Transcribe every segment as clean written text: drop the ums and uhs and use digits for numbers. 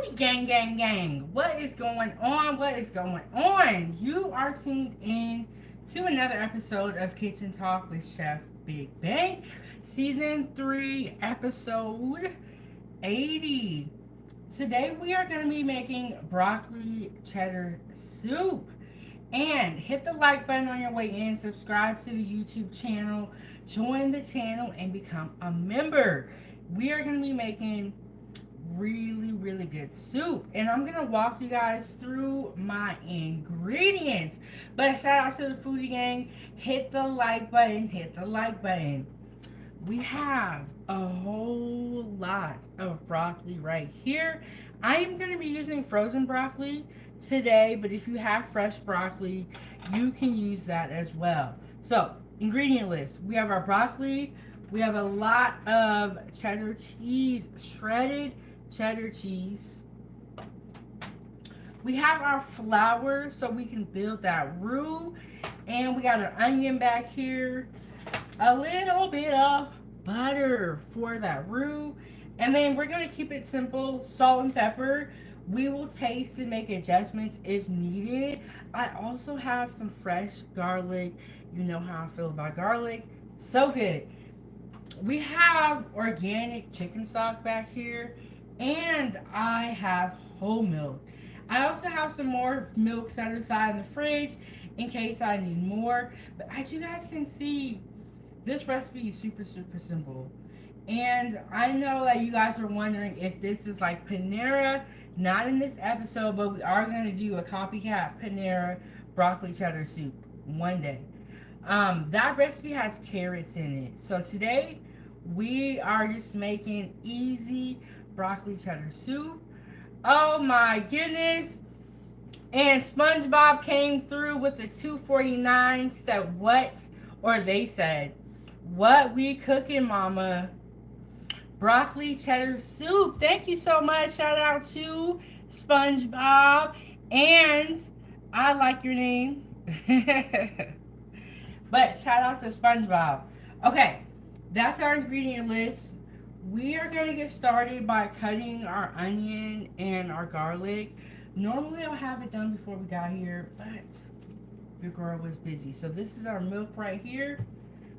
Foodie gang, gang, gang. What is going on? What is going on? You are tuned in to another episode of Kitchen Talk with Chef Big Bang, Season 3, Episode 80. Today we are going to be making broccoli cheddar soup. And hit the like button on your way in, subscribe to the YouTube channel, join the channel, and become a member. We are going to be making really good soup, and I'm gonna walk you guys through my ingredients. But shout out to the foodie gang. Hit the like button, hit the like button. We have a whole lot of broccoli right here. I am going to be using frozen broccoli today, but if you have fresh broccoli, you can use that as well. So, ingredient list. We have our broccoli. We have a lot of cheddar cheese, shredded cheddar cheese. We have our flour so we can build that roux. And we got our onion back here. A little bit of butter for that roux. And then we're going to keep it simple. Salt and pepper. We will taste and make adjustments if needed. I also have some fresh garlic. You know how I feel about garlic. So good. We have organic chicken stock back here. And I have whole milk. I also have some more milk set aside in the fridge in case I need more. But as you guys can see, this recipe is super simple. And I know that you guys are wondering if this is like Panera. Not in this episode, but we are going to do a copycat Panera broccoli cheddar soup one day. That recipe has carrots in it. So today, we are just making easy broccoli cheddar soup. Oh my goodness. And SpongeBob came through with the 249. Said what? Or they said, what we cooking, mama? Broccoli cheddar soup. Thank you so much. Shout out to SpongeBob. And I like your name. But shout out to SpongeBob. Okay, that's our ingredient list. We are going to get started by cutting our onion and our garlic. Normally I'll have it done before we got here, but the girl was busy. So this is our milk right here.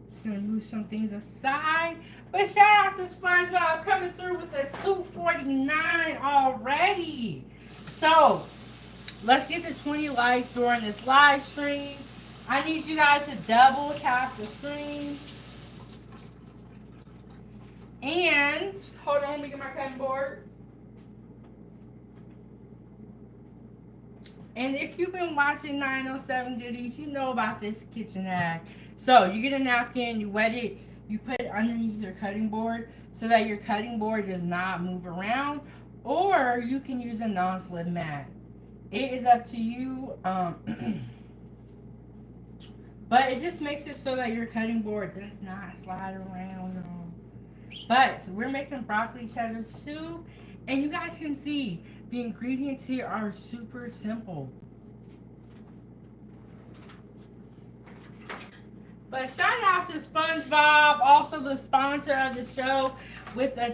Just going to move some things aside. But shout out to SpongeBob coming through with the 249 already. So let's get to 20 likes during this live stream. I need you guys to double tap the screen. And, hold on, let me get my cutting board. And if you've been watching 907 Goodies, you know about this kitchen hack. So, you get a napkin, you wet it, you put it underneath your cutting board so that your cutting board does not move around. Or you can use a non-slip mat. It is up to you. But it just makes it so that your cutting board does not slide around. But we're making broccoli cheddar soup, and you guys can see the ingredients here are super simple. But shout out to SpongeBob, also the sponsor of the show, with a I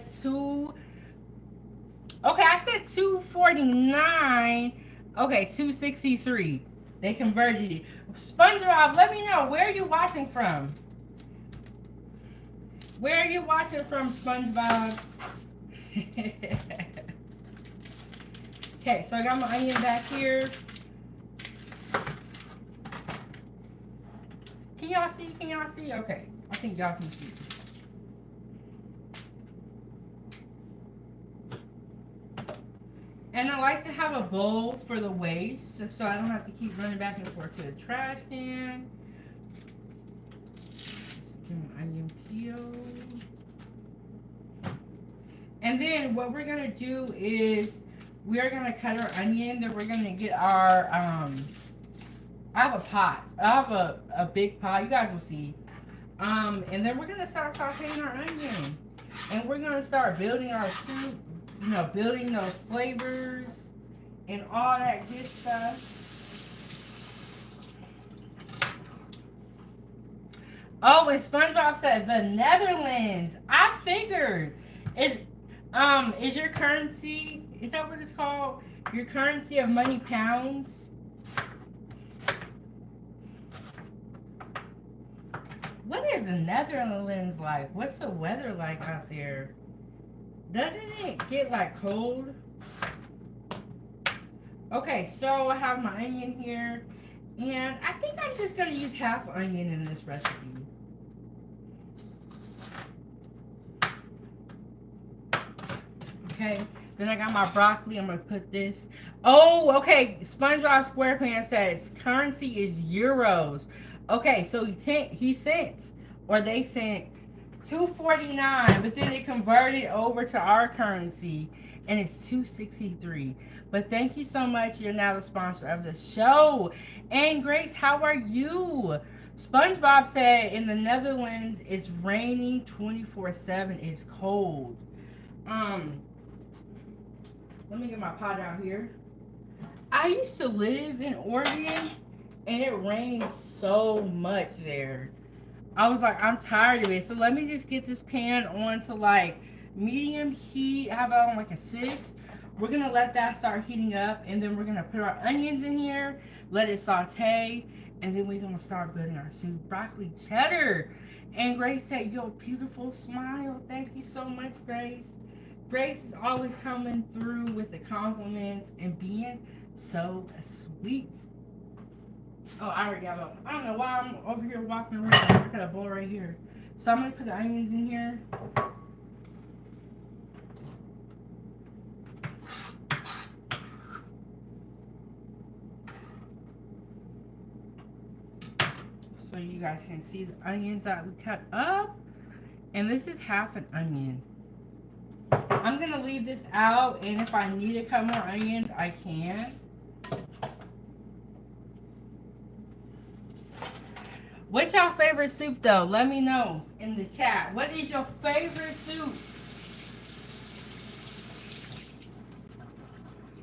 said 249. Okay, 263. They converted it. SpongeBob, let me know, where are you watching from? Where are you watching from, SpongeBob? Okay, so I got my onion back here. Can y'all see? Can y'all see? Okay, I think y'all can see. And I like to have a bowl for the waste, so I don't have to keep running back and forth to the trash can. Onion peel. And then what we're going to do is we're going to cut our onion. Then we're going to get our, I have a pot. I have a big pot. You guys will see. And then we're going to start sauteing our onion. And we're going to start building our soup. You know, building those flavors and all that good stuff. Oh, and SpongeBob said the Netherlands. I figured. Is your currency Is that what it's called? Your currency of money, pounds. What is the Netherlands like? What's the weather like out there? Doesn't it get like cold? Okay, so I have my onion here. And I think I'm just going to use half onion in this recipe. Okay, then I got my broccoli. I'm going to put this. Oh, okay. SpongeBob SquarePants says currency is euros. Okay, so he sent, or they sent $2.49, but then it converted over to our currency, and it's $2.63. But thank you so much. You're now the sponsor of the show. And Grace, how are you? SpongeBob said in the Netherlands it's raining 24/7. It's cold. Let me get my pot out here. I used to live in Oregon, and it rained so much there. I was like, I'm tired of it. So let me just get this pan on to like medium heat. I have it on like a 6. We're going to let that start heating up. And then we're going to put our onions in here. Let it saute. And then we're going to start building our soup. Broccoli cheddar. And Grace said, your beautiful smile. Thank you so much, Grace. Grace is always coming through with the compliments and being so sweet. Oh, I already got I don't know why I'm over here walking around. I got a bowl right here. So I'm going to put the onions in here. So you guys can see the onions that we cut up. And this is half an onion. I'm going to leave this out. And if I need to cut more onions, I can. What's your favorite soup, though? Let me know in the chat. What is your favorite soup?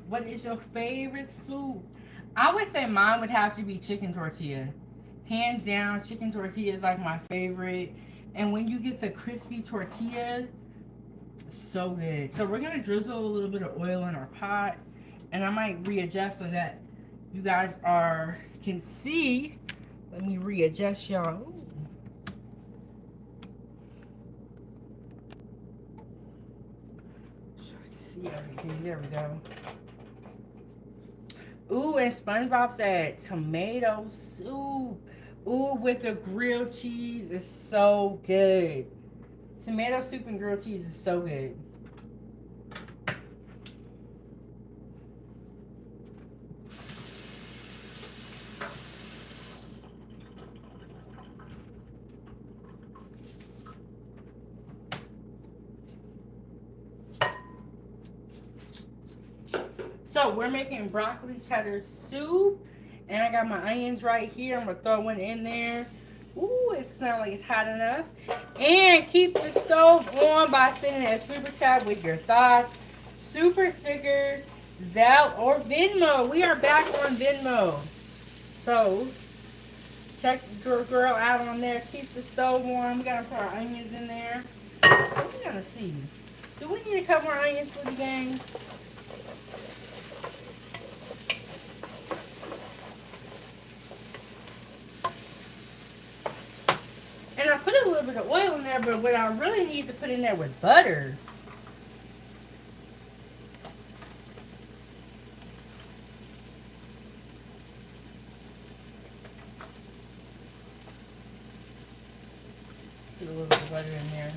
What is your favorite soup? I would say mine would have to be chicken tortilla. Hands down, chicken tortilla is like my favorite. And when you get the crispy tortilla, so good. So we're going to drizzle a little bit of oil in our pot. And I might readjust so that you guys can see. Let me readjust y'all. So I can see everything. There we go. Ooh, and SpongeBob said tomato soup. Ooh, with the grilled cheese is so good. Tomato soup and grilled cheese is so good. So we're making broccoli cheddar soup. And I got my onions right here. I'm going to throw one in there. Ooh, it smells like it's hot enough. And keep the stove on by sending a super chat with your thoughts. Super sticker, Zelle, or Venmo. We are back on Venmo. So, check your girl out on there. Keep the stove on. We got to put our onions in there. What we going to see? Do we need to cut more onions for the gang? And I put a little bit of oil in there, but what I really need to put in there was butter. Put a little bit of butter in there.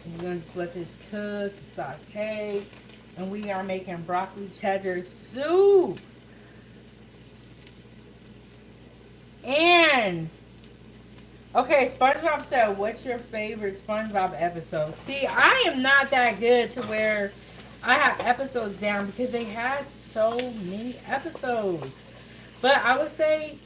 We're going to just let this cook, saute. And we are making broccoli cheddar soup. And, okay, SpongeBob said, what's your favorite SpongeBob episode? See, I am not that good to where I have episodes down because they had so many episodes. But I would say,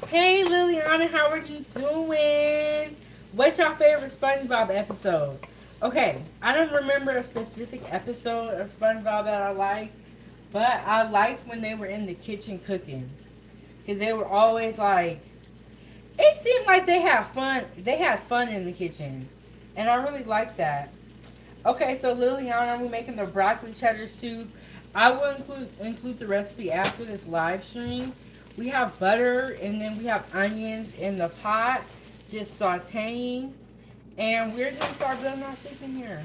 hey, Liliana, how are you doing? What's your favorite SpongeBob episode? Okay, I don't remember a specific episode of SpongeBob that I liked, but I liked when they were in the kitchen cooking. Because they were always like, it seemed like they had fun. They had fun in the kitchen. And I really like that. Okay, so Liliana, we're making the broccoli cheddar soup. I will include the recipe after this live stream. We have butter and then we have onions in the pot, just sauteing. And we're gonna start building our soup in here.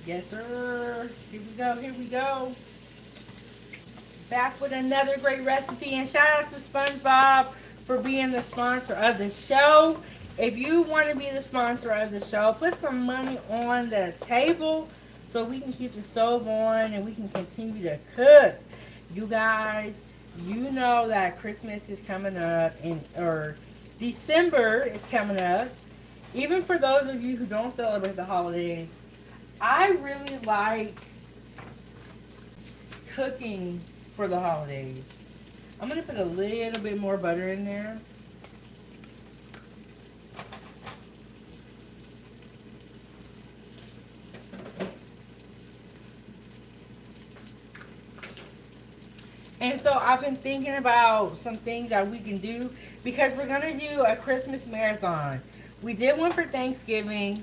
Yes, sir. Here we go, here we go. Back with another great recipe. And shout out to SpongeBob for being the sponsor of the show. If you want to be the sponsor of the show, put some money on the table so we can keep the stove on and we can continue to cook. You guys, you know that Christmas is coming up or December is coming up. Even for those of you who don't celebrate the holidays, I really like cooking for the holidays. I'm going to put a little bit more butter in there. And so I've been thinking about some things that we can do because we're going to do a Christmas marathon. We did one for Thanksgiving.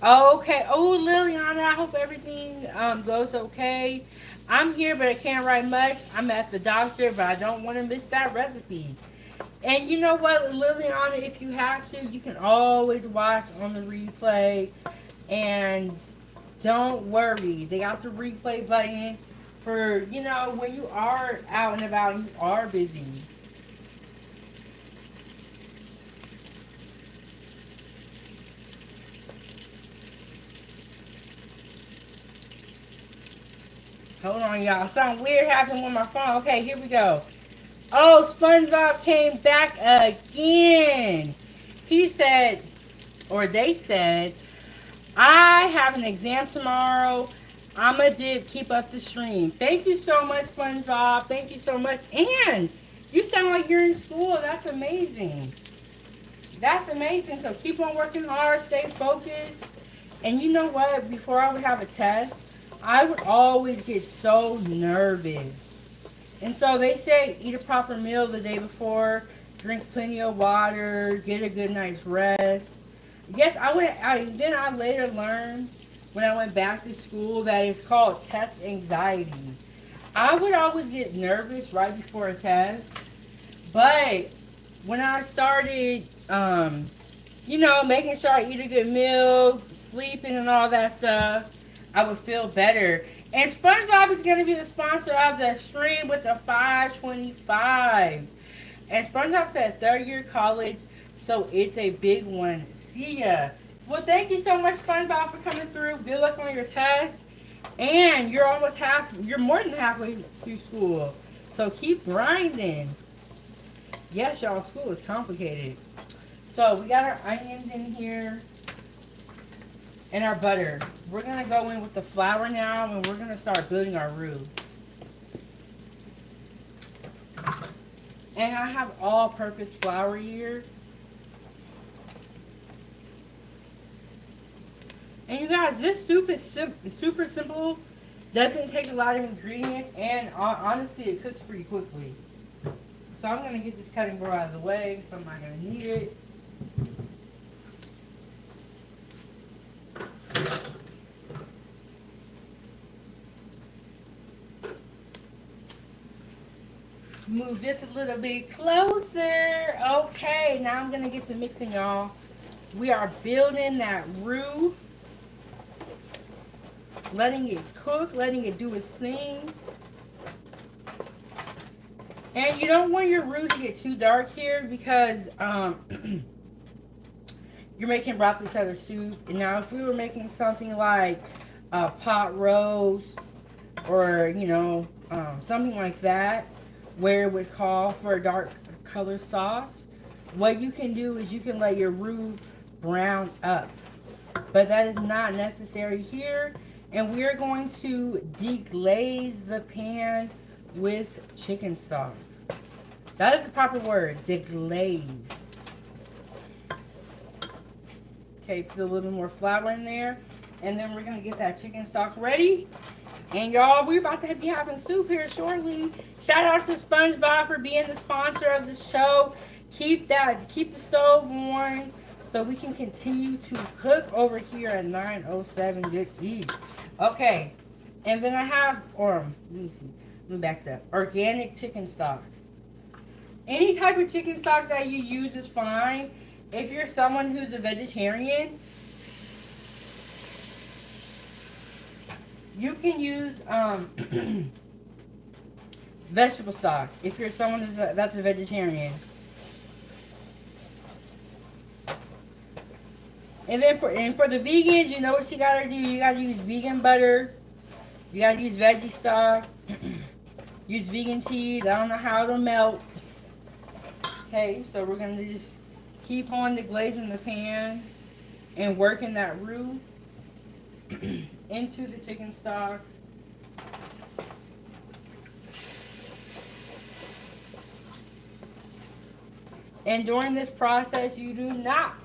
Okay. Oh, Liliana, I hope everything goes okay. I'm here, but I can't write much. I'm at the doctor, but I don't want to miss that recipe. And you know what, Liliana, if you have to, you can always watch on the replay. And don't worry. They got the replay button for, you know, when you are out and about and you are busy. Hold on, y'all. Something weird happened with my phone. Okay, here we go. Oh, SpongeBob came back again. He said, or they said, I have an exam tomorrow. I'ma keep up the stream. Thank you so much, SpongeBob. Thank you so much. And you sound like you're in school. That's amazing. That's amazing. So keep on working hard. Stay focused. And you know what? Before I would have a test, I would always get so nervous. And so they say eat a proper meal the day before, drink plenty of water, get a good night's rest. Yes, then I later learned when I went back to school that it's called test anxiety. I would always get nervous right before a test, but when I started, you know, making sure I eat a good meal, sleeping and all that stuff, I would feel better. And SpongeBob is going to be the sponsor of the stream with the 525. And SpongeBob said third year college, so it's a big one. See ya. Well, thank you so much, SpongeBob, for coming through. Good luck on your test. And you're more than halfway through school. So keep grinding. Yes, y'all, school is complicated. So we got our onions in here and our butter. We're going to go in with the flour now, and we're going to start building our roux. And I have all-purpose flour here. And you guys, this soup is super simple. Doesn't take a lot of ingredients, and honestly, it cooks pretty quickly. So I'm going to get this cutting board out of the way, so I'm not going to need it. Move this a little bit closer. Okay, now I'm going to get to mixing, y'all. We are building that roux. Letting it cook, letting it do its thing. And you don't want your roux to get too dark here because you're making broccoli cheddar soup. And now if we were making something like a pot roast or, you know, something like that where it would call for a dark color sauce, what you can do is you can let your roux brown up. But that is not necessary here. And we are going to deglaze the pan with chicken stock. That is the proper word, deglaze. Okay, put a little more flour in there. And then we're going to get that chicken stock ready. And y'all, we're about to be having soup here shortly. Shout out to SpongeBob for being the sponsor of the show. Keep the stove on so we can continue to cook over here at 907 Good Eat. Okay, and then I have, or let me see, let me back that. Organic chicken stock. Any type of chicken stock that you use is fine. If you're someone who's a vegetarian, you can use vegetable stock. If you're someone that's a vegetarian. And then for the vegans, you know what you gotta do. You gotta use vegan butter. You gotta use veggie stock. Use vegan cheese. I don't know how it'll melt. Okay, so we're gonna just keep on glazing the pan and working that roux into the chicken stock. And during this process, you do not,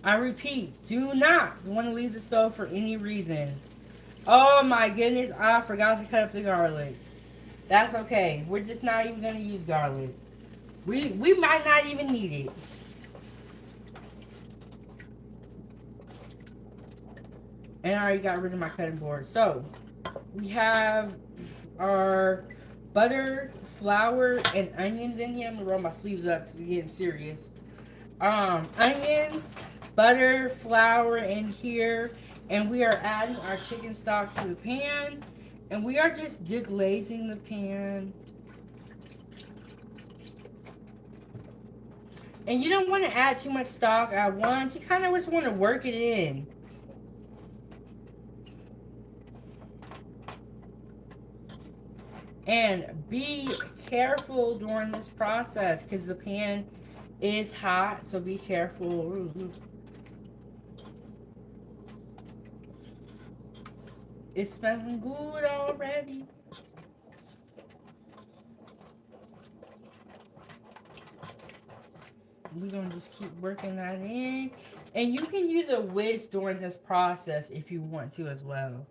I repeat, do not want to leave the stove for any reasons. Oh my goodness, I forgot to cut up the garlic. That's okay. We're just not even going to use garlic. We might not even need it. And I already got rid of my cutting board. So, we have our butter, flour, and onions in here. I'm going to roll my sleeves up to get serious. Onions, butter, flour in here. And we are adding our chicken stock to the pan. And we are just deglazing the pan. And you don't want to add too much stock at once. You kind of just want to work it in. And be careful during this process because the pan is hot, so be careful. It's smelling good already. We're going to just keep working that in. And you can use a whisk during this process if you want to as well.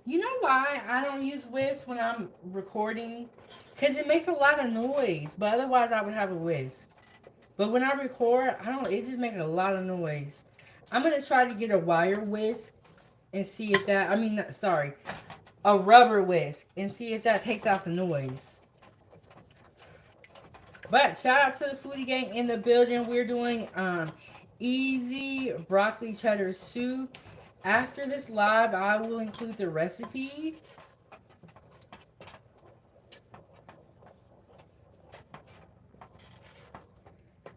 You know why I don't use whisk when I'm recording? Because it makes a lot of noise. But otherwise I would have a whisk. But when I record, it just makes a lot of noise. I'm going to try to get a wire whisk and see if that, a rubber whisk and see if that takes out the noise. But shout out to the foodie gang in the building. We're doing easy broccoli cheddar soup. After this live, I will include the recipe.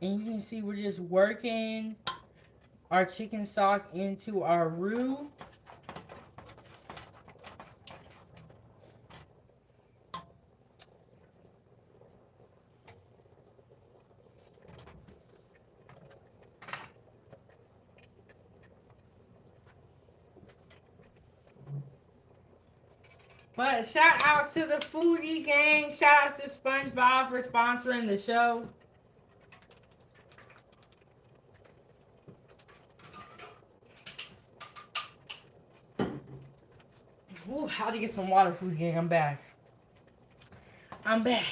And you can see we're just working our chicken stock into our roux. But shout out to the foodie gang. Shout out to SpongeBob for sponsoring the show. Ooh, how to get some water, foodie gang. I'm back. I'm back.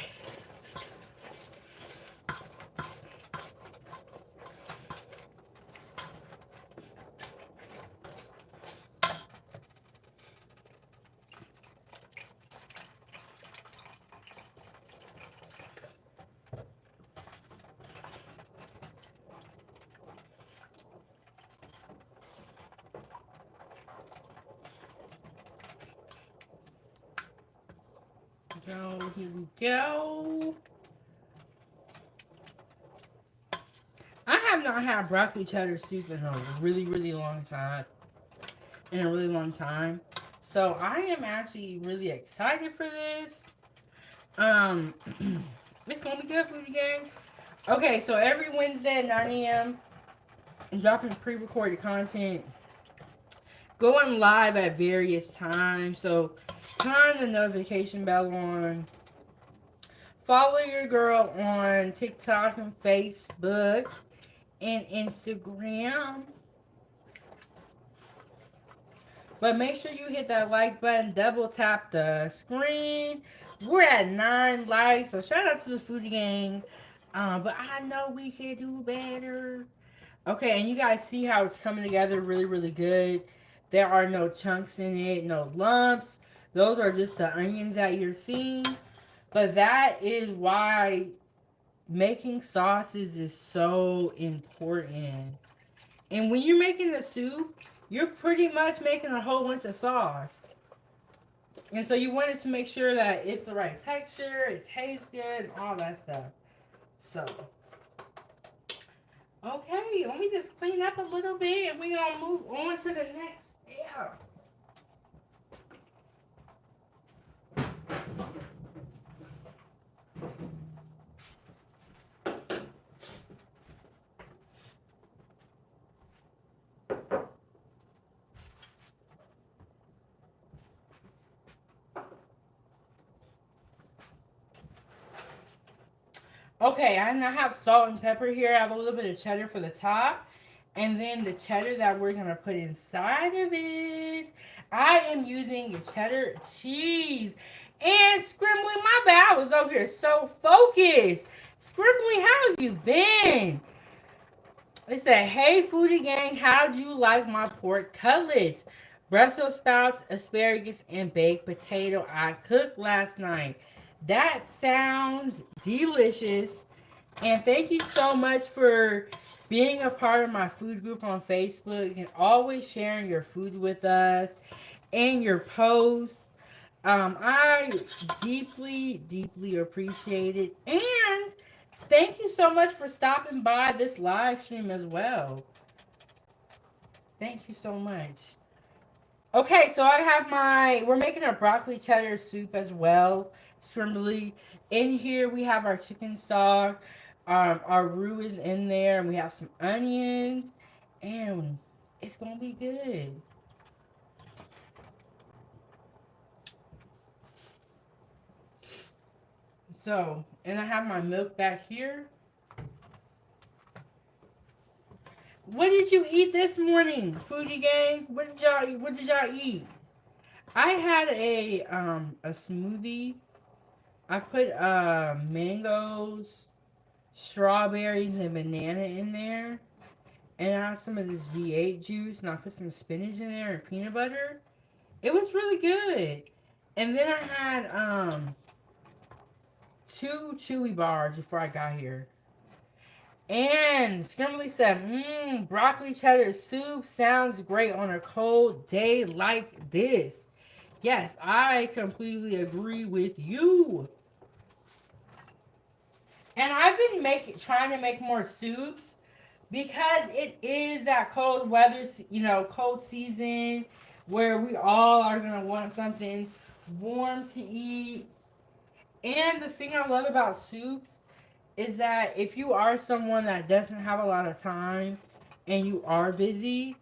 So here we go. I have not had broccoli cheddar soup in a really, really long time. So I am actually really excited for this. It's gonna be good, foodie gang. Okay, so every Wednesday at 9 a.m. I'm dropping pre-recorded content. Going live at various times. So turn the notification bell on. Follow your girl on TikTok and Facebook and Instagram. But make sure you hit that like button, double tap the screen We're at 9 likes, so shout out to the foodie gang. But I know we can do better. Okay, and you guys see how it's coming together really, really good. There are no chunks in it, no lumps. Those are just the onions that you're seeing. But that is why making sauces is so important. And when you're making the soup, you're pretty much making a whole bunch of sauce. And so you wanted to make sure that it's the right texture, it tastes good, and all that stuff. So, okay, let me just clean up a little bit and we're going to move on to the next step. Okay, and I have salt and pepper here. I have a little bit of cheddar for the top. And then the cheddar that we're going to put inside of it. I am using cheddar cheese. And Scrimbly, my bad. I was over here so focused. Scrimbly, how have you been? It said, hey, foodie gang, how'd you like my pork cutlets? Brussels sprouts, asparagus, and baked potato I cooked last night. That sounds delicious. And thank you so much for being a part of my food group on Facebook and always sharing your food with us and your posts. I deeply, deeply appreciate it. And thank you so much for stopping by this live stream as well. Thank you so much. Okay, so I have we're making our broccoli cheddar soup as well. Scrimbly. In here we have our chicken stock. Our roux is in there, and we have some onions, and it's gonna be good. So, and I have my milk back here. What did you eat this morning, foodie gang? What did y'all eat? What did y'all eat? I had a smoothie. I put mangoes, strawberries, and banana in there. And I had some of this V8 juice, and I put some spinach in there and peanut butter. It was really good. And then I had 2 chewy bars before I got here. And Scrimbly said, broccoli cheddar soup sounds great on a cold day like this. Yes, I completely agree with you. And I've been trying to make more soups because it is that cold weather, cold season where we all are going to want something warm to eat. And the thing I love about soups is that if you are someone that doesn't have a lot of time and you are busy,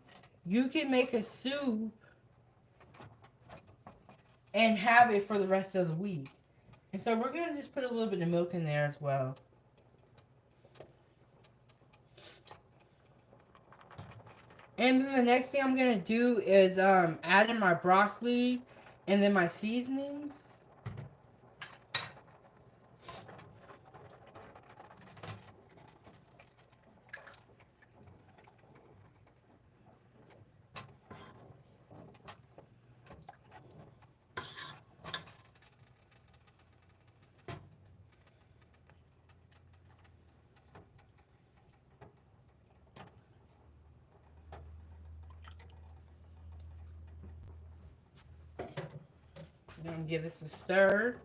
you can make a soup and have it for the rest of the week. And so we're going to just put a little bit of milk in there as well. And then the next thing I'm going to do is add in my broccoli and then my seasonings. I'm going to give this a stir.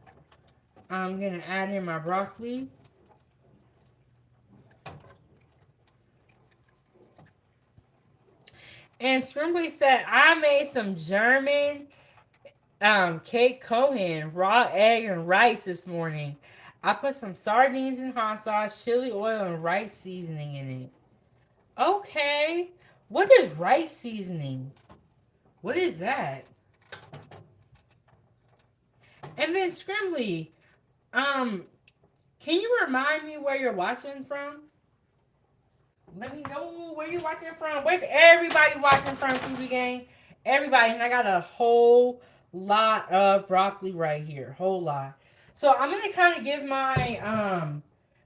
I'm going to add in my broccoli. And Scrimbly said, I made some German cake Cohen, raw egg and rice this morning. I put some sardines in hot sauce, chili oil, and rice seasoning in it. Okay. What is rice seasoning? What is that? And then Scrimbly, can you remind me where you're watching from? Let me know where you're watching from. Where's everybody watching from, TV Gang? Everybody. And I got a whole lot of broccoli right here. Whole lot. So I'm gonna kind of give my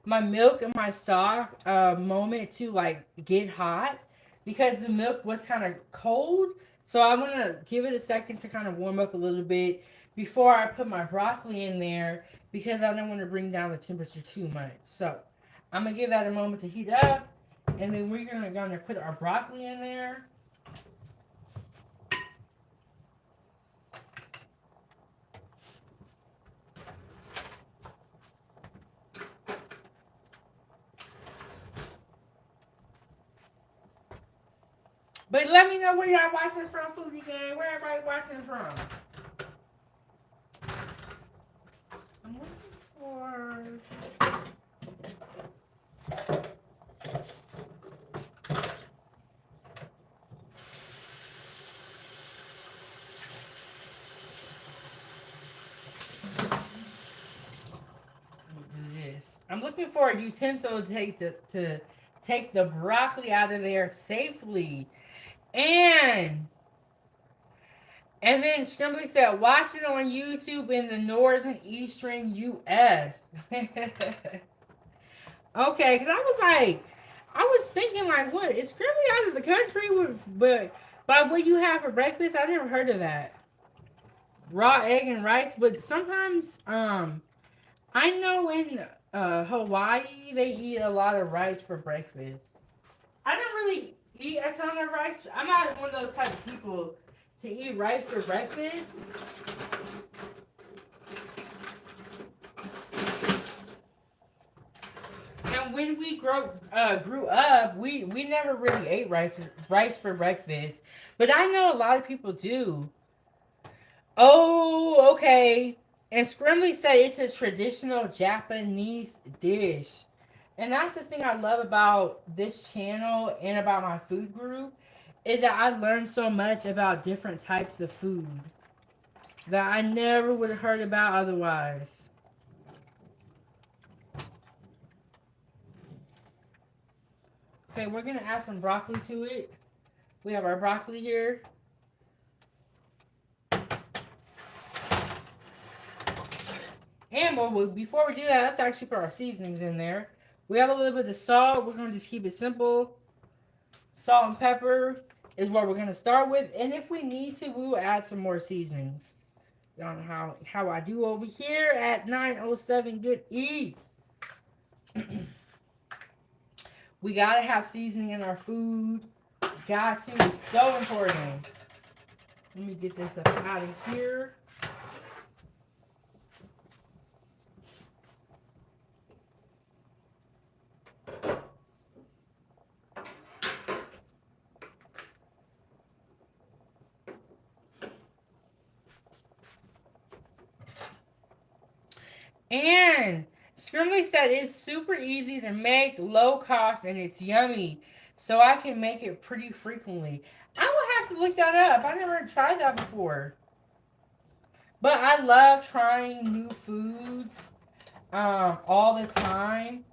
milk and my stock a moment to like get hot because the milk was kind of cold. So I'm gonna give it a second to kind of warm up a little bit before I put my broccoli in there because I don't want to bring down the temperature too much. So I'm gonna give that a moment to heat up, and then we're gonna put our broccoli in there. But let me know where y'all watching from, Foodie Gang. Where everybody watching from? I'm looking for. This. I'm looking for a utensil to take the broccoli out of there safely. And then Scrimbly said, watch it on YouTube in the northern eastern US. Okay, because I was thinking like, what is Scrimbly out of the country with, but by what you have for breakfast? I never heard of that. Raw egg and rice, but sometimes I know in Hawaii they eat a lot of rice for breakfast. I don't really eat a ton of rice. I'm not one of those type of people to eat rice for breakfast. And when we grew up, we never really ate rice for breakfast. But I know a lot of people do. Oh, okay. And Scrimley said it's a traditional Japanese dish. And that's the thing I love about this channel and about my food group is that I learned so much about different types of food that I never would have heard about otherwise. Okay, we're going to add some broccoli to it. We have our broccoli here. And before we do that, let's actually put our seasonings in there. We have a little bit of salt. We're going to just keep it simple. Salt and pepper is what we're going to start with. And if we need to, we will add some more seasonings. Y'all know how I do over here at 907 Good Eats. We got to have seasoning in our food. Got to. It's so important. Let me get this up out of here. And Scrimley said it's super easy to make, low cost, and it's yummy. So I can make it pretty frequently. I will have to look that up. I never tried that before. But I love trying new foods all the time.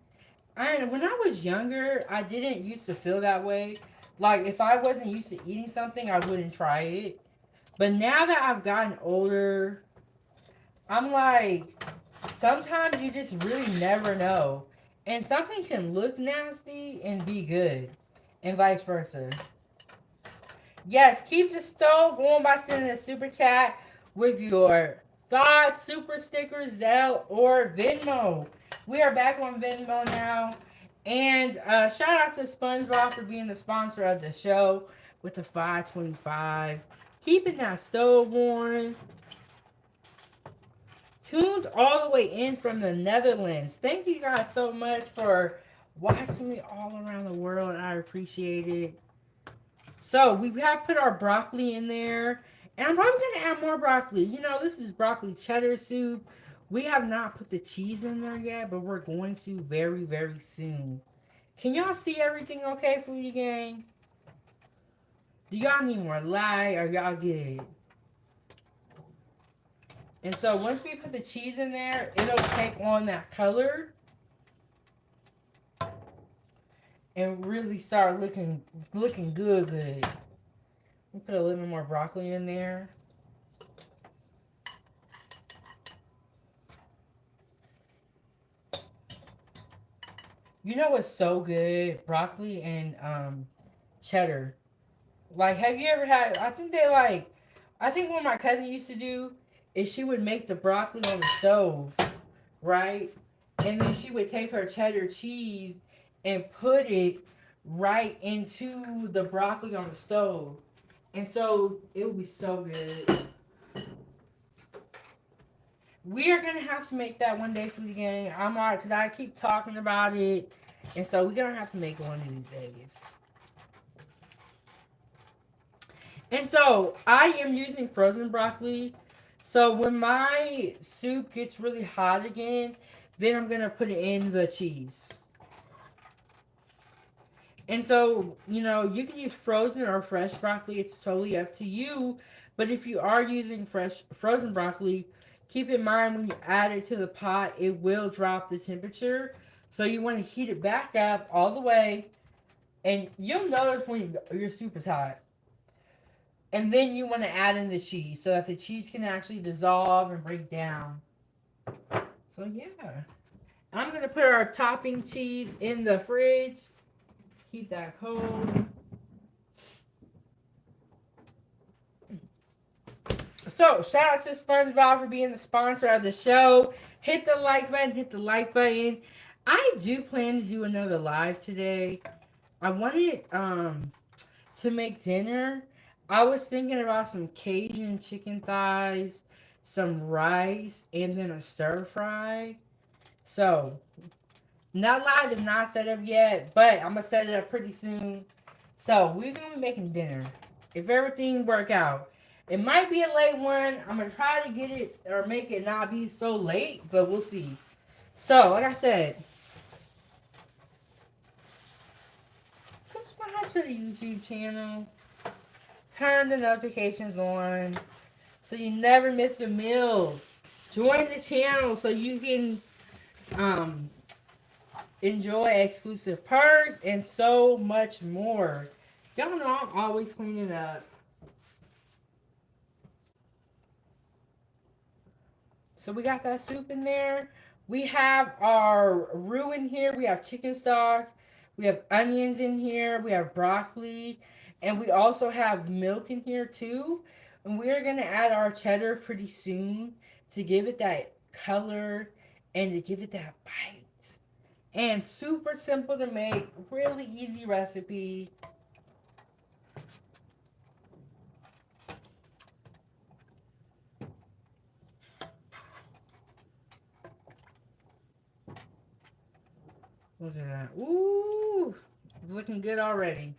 And when I was younger, I didn't used to feel that way. Like, if I wasn't used to eating something, I wouldn't try it. But now that I've gotten older, I'm like, sometimes you just really never know. And something can look nasty and be good. And vice versa. Yes, keep the stove on by sending a super chat with your thoughts, super stickers, Zelle, or Venmo. We are back on Venmo now. And shout out to SpongeBob for being the sponsor of the show with the 525. Keeping that stove on. Tuned all the way in from the Netherlands. Thank you guys so much for watching me all around the world. I appreciate it. So we have put our broccoli in there. And I'm probably going to add more broccoli. You know, this is broccoli cheddar soup. We have not put the cheese in there yet, but we're going to very, very soon. Can y'all see everything okay, Foodie Gang? Do y'all need more light? Or y'all good? And so once we put the cheese in there, it'll take on that color. And really start looking good. We'll put a little bit more broccoli in there. You know what's so good? Broccoli and cheddar. Like, have you ever had? I think they like. I think what my cousin used to do is she would make the broccoli on the stove, right? And then she would take her cheddar cheese and put it right into the broccoli on the stove, and so it would be so good. We are gonna have to make that one day for the game. I'm alright because I keep talking about it, and so we're gonna have to make it one of these days. And so I am using frozen broccoli. So when my soup gets really hot again, then I'm gonna put it in the cheese. And so, you know, you can use frozen or fresh broccoli. It's totally up to you. But if you are using fresh frozen broccoli, keep in mind when you add it to the pot, it will drop the temperature. So you want to heat it back up all the way, and you'll notice when your soup is hot. And then you want to add in the cheese so that the cheese can actually dissolve and break down. So yeah. I'm going to put our topping cheese in the fridge. Keep that cold. So, shout out to SpongeBob for being the sponsor of the show. Hit the like button, hit the like button. I do plan to do another live today. I wanted to make dinner. I was thinking about some Cajun chicken thighs, some rice, and then a stir fry. So, not live is not set up yet, but I'm gonna set it up pretty soon. So we're gonna be making dinner. If everything work out. It might be a late one. I'm gonna try to get it or make it not be so late, but we'll see. So, like I said, subscribe to the YouTube channel. Turn the notifications on so you never miss a meal. Join the channel so you can um, enjoy exclusive perks and so much more. Y'all know I'm always cleaning up. So we got that soup in there. We have our roux in here. We have chicken stock. We have onions in here. We have broccoli. And we also have milk in here too. And we're going to add our cheddar pretty soon to give it that color and to give it that bite. And super simple to make. Really easy recipe. Look at that. Ooh, it's looking good already.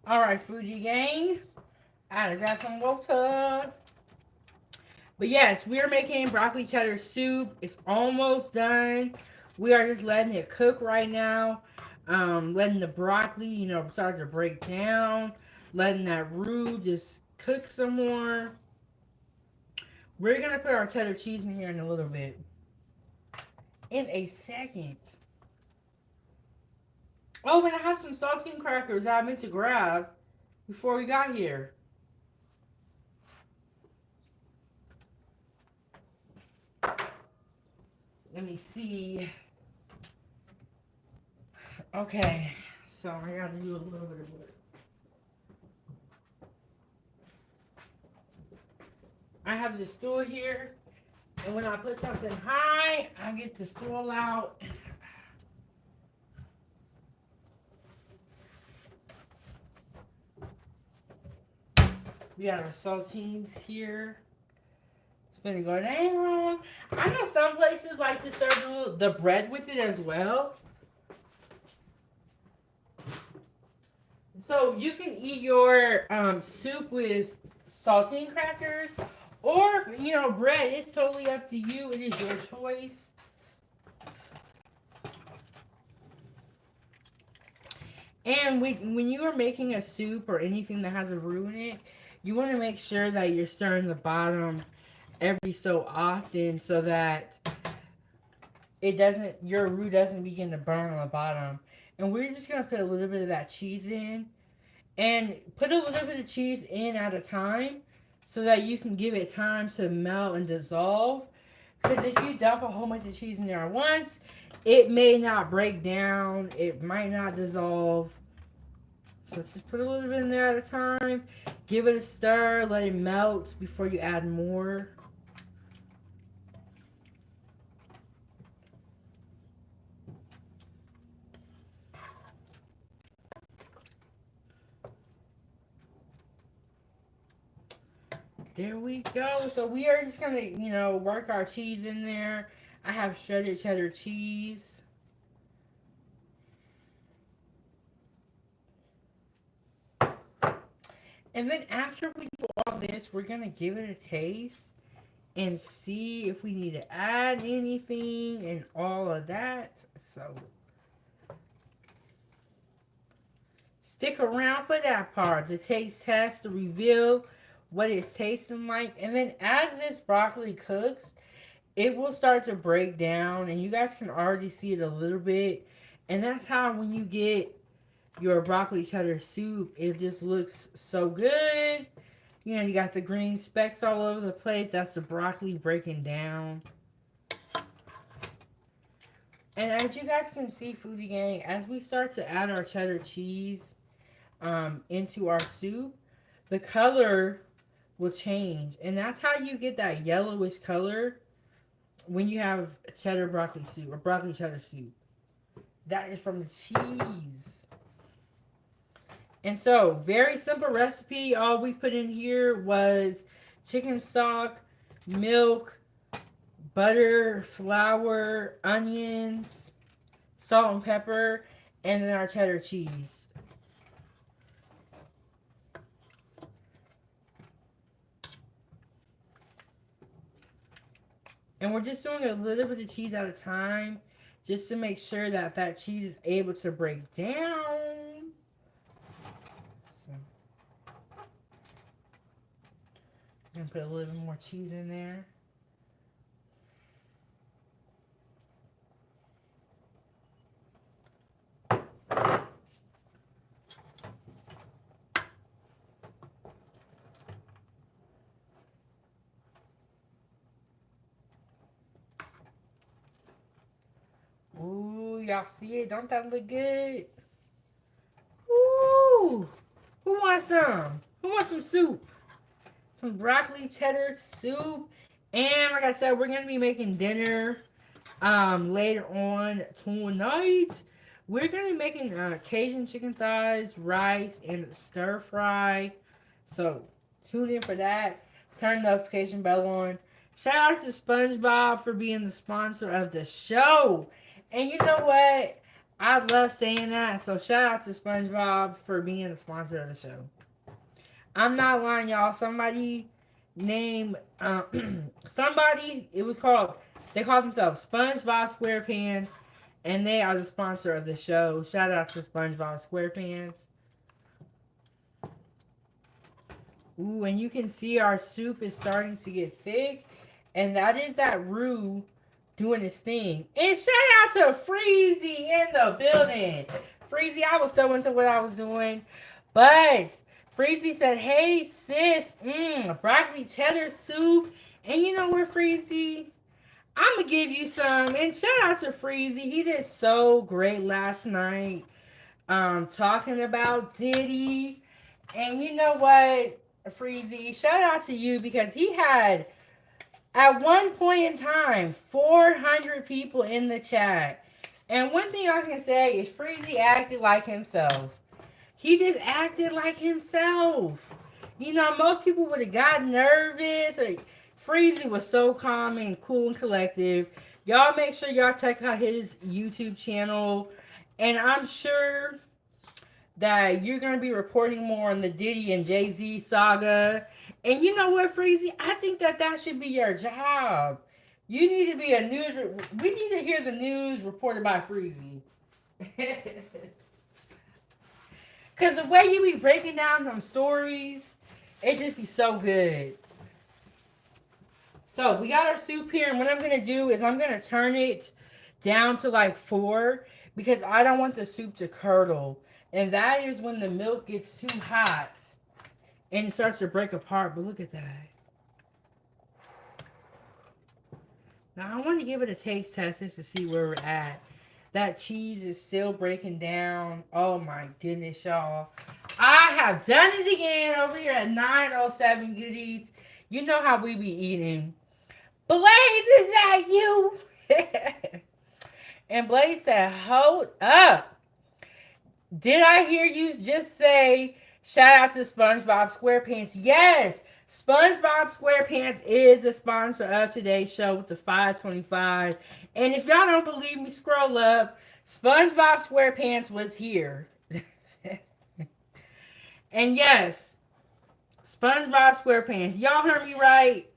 All right, foodie gang. I got some water. But yes, we are making broccoli cheddar soup. It's almost done. We are just letting it cook right now. Letting the broccoli, you know, start to break down. Letting that roux just cook some more. We're going to put our cheddar cheese in here in a little bit. In a second. Oh, and I have some saltine crackers that I meant to grab before we got here. Let me see. Okay, so I gotta do a little bit of work. I have the stool here, and when I put something high, I get the stool out. We got our saltines here. It's gonna go down. I know some places like to serve the bread with it as well. So you can eat your soup with saltine crackers or, you know, bread. It's totally up to you. It is your choice. And when you are making a soup or anything that has a roux in it, you want to make sure that you're stirring the bottom every so often so that your roux doesn't begin to burn on the bottom. And we're just going to put a little bit of that cheese in. And put a little bit of cheese in at a time so that you can give it time to melt and dissolve. Because if you dump a whole bunch of cheese in there at once, it may not break down. It might not dissolve. So just put a little bit in there at a time. Give it a stir. Let it melt before you add more. There we go. So we are just gonna, you know, work our cheese in there. I have shredded cheddar cheese. And then after we do all this, we're gonna give it a taste and see if we need to add anything and all of that. So stick around for that part, the taste test to reveal what it's tasting like. And then as this broccoli cooks, it will start to break down and you guys can already see it a little bit. And that's how when you get your broccoli cheddar soup, it just looks so good. You know, you got the green specks all over the place. That's the broccoli breaking down. And as you guys can see, Foodie Gang, as we start to add our cheddar cheese into our soup, the color will change. And that's how you get that yellowish color when you have cheddar broccoli soup or broccoli cheddar soup. That is from the cheese. And so, very simple recipe. All we put in here was chicken stock, milk, butter, flour, onions, salt and pepper, and then our cheddar cheese. And we're just doing a little bit of cheese at a time just to make sure that that cheese is able to break down. So, I'm going to put a little bit more cheese in there. Ooh, y'all see it? Don't that look good? Ooh! Who wants some? Who wants some soup? Some broccoli cheddar soup. And like I said, we're going to be making dinner later on tonight. We're going to be making Cajun chicken thighs, rice, and stir fry. So tune in for that. Turn the notification bell on. Shout out to SpongeBob for being the sponsor of the show. And you know what? I love saying that. So shout out to SpongeBob for being the sponsor of the show. I'm not lying, y'all. Somebody named it was called, they called themselves SpongeBob SquarePants, and they are the sponsor of the show. Shout out to SpongeBob SquarePants. Ooh, and you can see our soup is starting to get thick, and that is that roux doing its thing. And shout out to Freezy in the building. Freezy, I was so into what I was doing, but Freezy said, hey sis, broccoli cheddar soup. And you know what, Freezy? I'm going to give you some. And shout out to Freezy. He did so great last night talking about Diddy. And you know what, Freezy? Shout out to you because he had, at one point in time, 400 people in the chat. And one thing I can say is Freezy acted like himself. He just acted like himself. You know, most people would have gotten nervous. Like, Freezy was so calm and cool and collective. Y'all make sure y'all check out his YouTube channel. And I'm sure that you're going to be reporting more on the Diddy and Jay-Z saga. And you know what, Freezy? I think that that should be your job. You need to be a news. We need to hear the news reported by Freezy. Because the way you be breaking down them stories, it just be so good. So we got our soup here, and what I'm going to do is I'm going to turn it down to like 4 because I don't want the soup to curdle. And that is when the milk gets too hot and it starts to break apart. But look at that. Now I want to give it a taste test just to see where we're at. That cheese is still breaking down. Oh my goodness, y'all. I have done it again over here at 907 Good Eats. You know how we be eating. Blaze, is that you? And Blaze said, hold up. Did I hear you just say shout out to SpongeBob SquarePants? Yes, SpongeBob SquarePants is the sponsor of today's show with the 525. And if y'all don't believe me, scroll up. SpongeBob SquarePants was here. And yes, SpongeBob SquarePants. Y'all heard me right?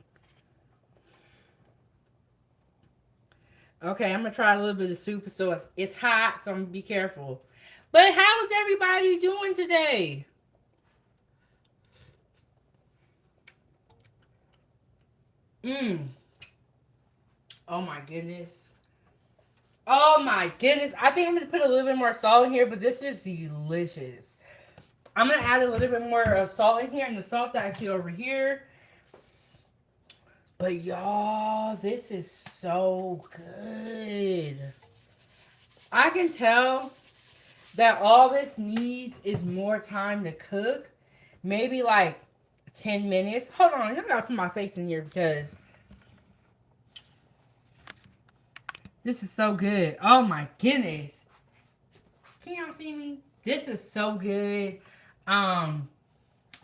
Okay, I'm going to try a little bit of soup. So it's hot, so I'm going to be careful. But how is everybody doing today? Oh my goodness. Oh my goodness. I think I'm going to put a little bit more salt in here, but this is delicious. I'm going to add a little bit more of salt in here, and the salt's actually over here. But y'all, this is so good. I can tell that all this needs is more time to cook. Maybe like 10 minutes. Hold on, let me put my face in here because this is so good. Oh my goodness. Can y'all see me? This is so good.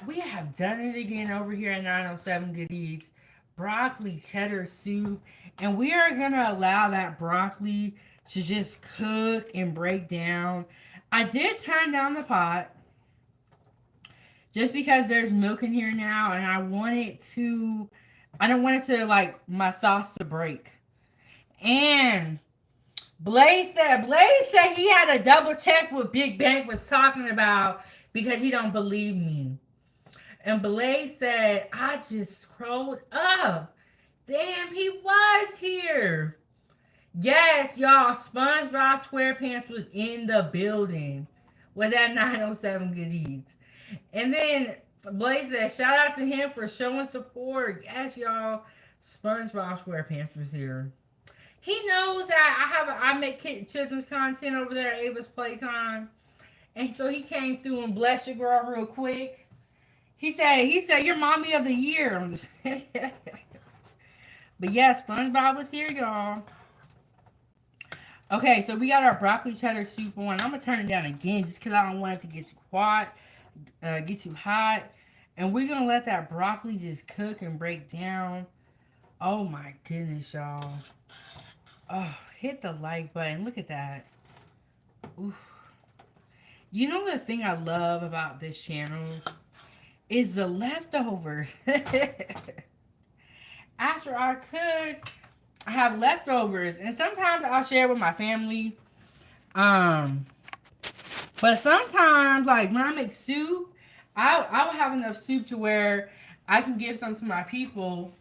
We have done it again over here at 907 Good Eats. Broccoli cheddar soup. And we are going to allow that broccoli to just cook and break down. I did turn down the pot just because there's milk in here now, and I don't want it to like my sauce to break. And Blaze said he had to double check what Big Bank was talking about because he don't believe me. And Blaze said, I just scrolled up. Damn, he was here. Yes, y'all, SpongeBob SquarePants was in the building. Was at 907 Good Eats. And then Blaze said, shout out to him for showing support. Yes, y'all, SpongeBob SquarePants was here. He knows that I make children's content over there at Ava's Playtime. And so he came through and blessed your girl real quick. He said, you're mommy of the year. But yeah, SpongeBob was here, y'all. Okay, so we got our broccoli cheddar soup on. I'm going to turn it down again just because I don't want it to get too hot. And we're going to let that broccoli just cook and break down. Oh my goodness, y'all. Oh, hit the like button. Look at that. Oof. You know the thing I love about this channel is the leftovers. After I cook, I have leftovers, and sometimes I'll share with my family. But sometimes, like when I make soup, I'll have enough soup to where I can give some to my people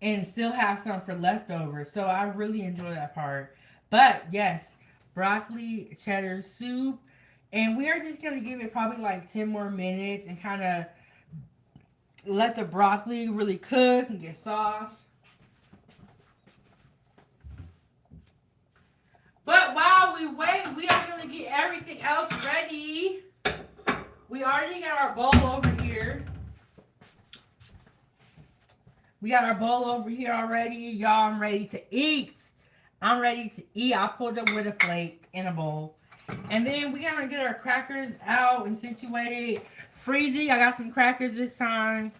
and still have some for leftovers. So I really enjoy that part. But yes, broccoli cheddar soup, and we are just gonna give it probably like 10 more minutes and kind of let the broccoli really cook and get soft. But while we wait, we are going to get everything else ready. We already got our bowl over here. We got our bowl over here already. Y'all, I'm ready to eat. I'm ready to eat. I pulled up with a plate and a bowl. And then we got to get our crackers out and situated. Freezy, I got some crackers this time.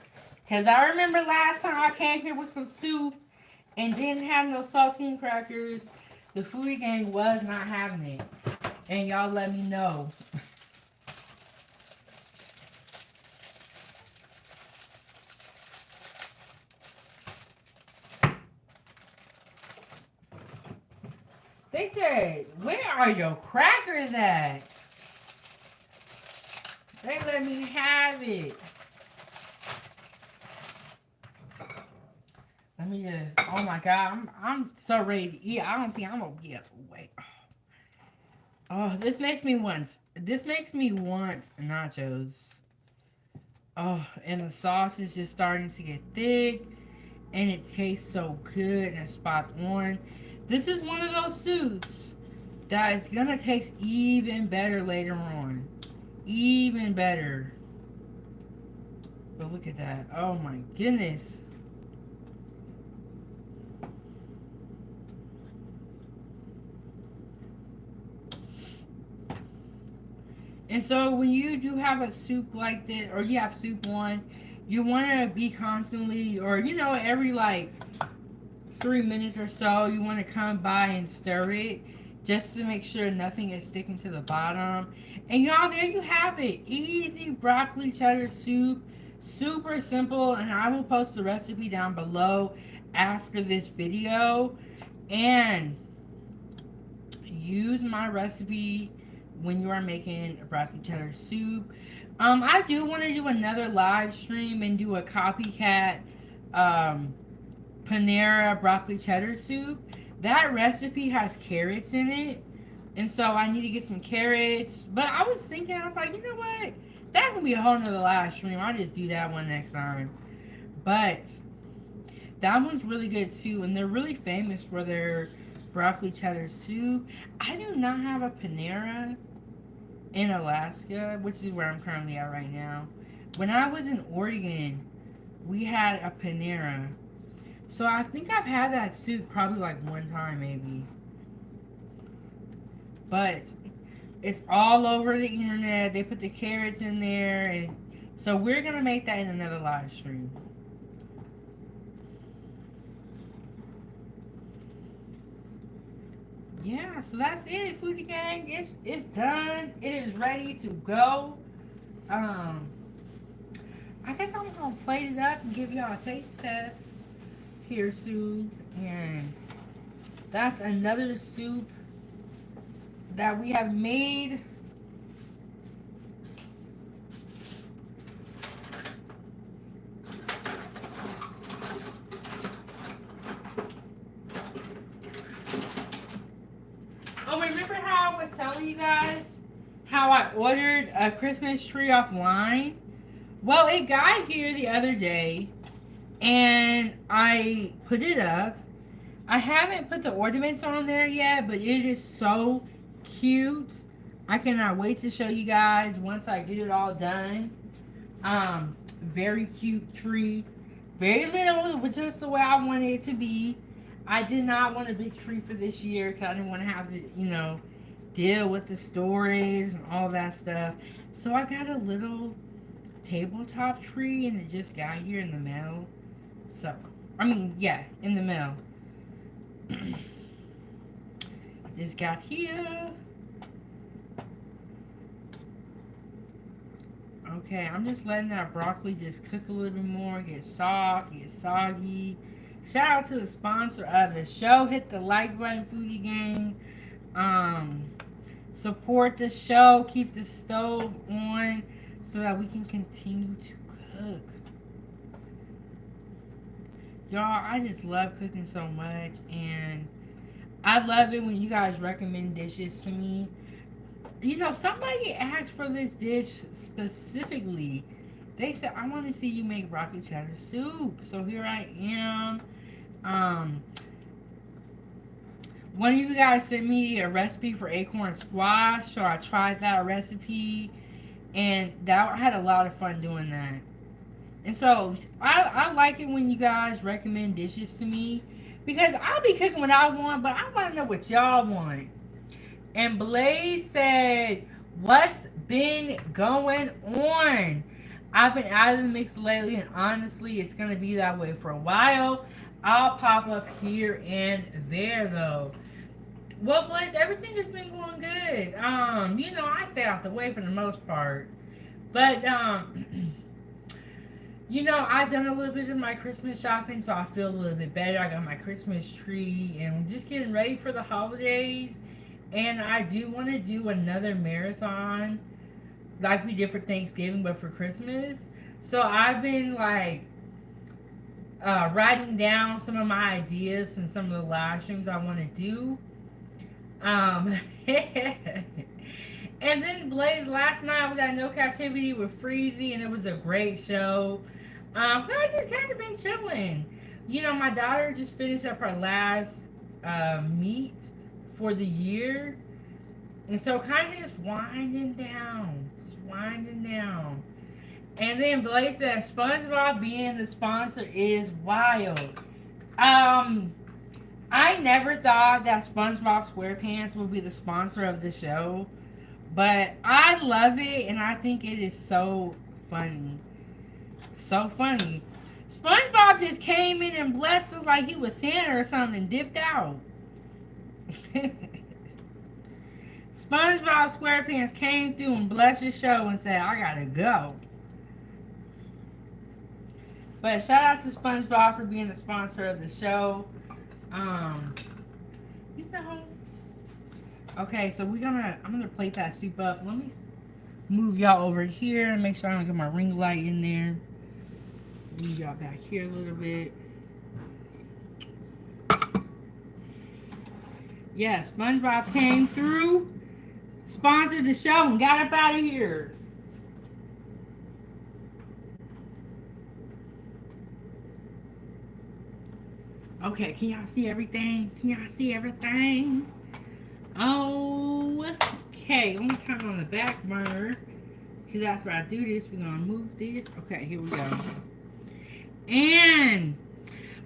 Because I remember last time I came here with some soup and didn't have no saltine crackers. The foodie gang was not having it. And y'all let me know. They said, where are your crackers at? They let me have it. Let me just, oh my God, I'm so ready to eat. I don't think I'm gonna get away. Oh, this makes me want nachos. Oh, and the sauce is just starting to get thick, and it tastes so good and spot on. This is one of those soups that it's gonna taste even better later on. Even better. But look at that. Oh my goodness. And so when you do have a soup like this, or you have soup on, you want to be constantly, or you know, every like 3 minutes or so, you want to come by and stir it just to make sure nothing is sticking to the bottom. And y'all, there you have it. Easy broccoli cheddar soup. Super simple. And I will post the recipe down below after this video. And use my recipe when you are making a broccoli cheddar soup. I do want to do another live stream and do a copycat Panera broccoli cheddar soup. That recipe has carrots in it, and so I need to get some carrots. But I was thinking, I was like, you know what? That can be a whole nother live stream. I'll just do that one next time. But that one's really good too, and they're really famous for their broccoli cheddar soup. I do not have a Panera in Alaska, which is where I'm currently at right now. When I was in Oregon, we had a Panera. So I think I've had that soup probably like one time maybe. But it's all over the internet. They put the carrots in there, and so we're gonna make that in another live stream. Yeah, so that's it, foodie gang. It's done. It is ready to go. I guess I'm gonna plate it up and give y'all a taste test here soon. And that's another soup that we have made. Oh, remember how I was telling you guys how I ordered a Christmas tree offline? Well, it got here the other day, and I put it up. I haven't put the ornaments on there yet, but it is so cute. I cannot wait to show you guys once I get it all done. Very cute tree. Very little, but just the way I wanted it to be. I did not want a big tree for this year because I didn't want to have to, you know, deal with the storage and all that stuff. So I got a little tabletop tree, and it just got here in the mail. So, I mean, yeah, in the mail. Just got here. Okay, I'm just letting that broccoli just cook a little bit more, get soft, get soggy. Shout out to the sponsor of the show. Hit the like button, foodie gang. Support the show. Keep the stove on so that we can continue to cook. Y'all, I just love cooking so much, and I love it when you guys recommend dishes to me. You know, somebody asked for this dish specifically. They said, I want to see you make broccoli cheddar soup. So here I am. One of you guys sent me a recipe for acorn squash, so I tried that recipe, and that had a lot of fun doing that. And so I like it when you guys recommend dishes to me, because I'll be cooking what I want, but I want to know what y'all want. And Blaze said, what's been going on? I've been out of the mix lately, and honestly, it's going to be that way for a while. I'll pop up here and there, though. Well, Blaze, everything has been going good. You know, I stay out the way for the most part. But, You know, I've done a little bit of my Christmas shopping, so I feel a little bit better. I got my Christmas tree, and I'm just getting ready for the holidays. And I do want to do another marathon, like we did for Thanksgiving, but for Christmas. So I've been like writing down some of my ideas and some of the live streams I want to do. Um, and then Blaze, last night I was at No Captivity with Freezy, and it was a great show. But I just kind of been chilling. You know, my daughter just finished up her last meet for the year, and so kind of just winding down, And then Blaze said, SpongeBob being the sponsor is wild. Um, I never thought that SpongeBob SquarePants would be the sponsor of the show, but I love it, and I think it is so funny. So funny. SpongeBob just came in and blessed us like he was Santa or something and dipped out. SpongeBob SquarePants came through and blessed the show and said, I gotta go. But shout out to SpongeBob for being the sponsor of the show. You know. Okay, so I'm gonna plate that soup up. Let me move y'all over here and make sure I don't get my ring light in there. Move y'all back here a little bit. Yeah, SpongeBob came through, sponsored the show, and got up out of here. Okay, can y'all see everything? Okay, let me turn on the back burner. Because after I do this, we're going to move this. Okay, here we go. And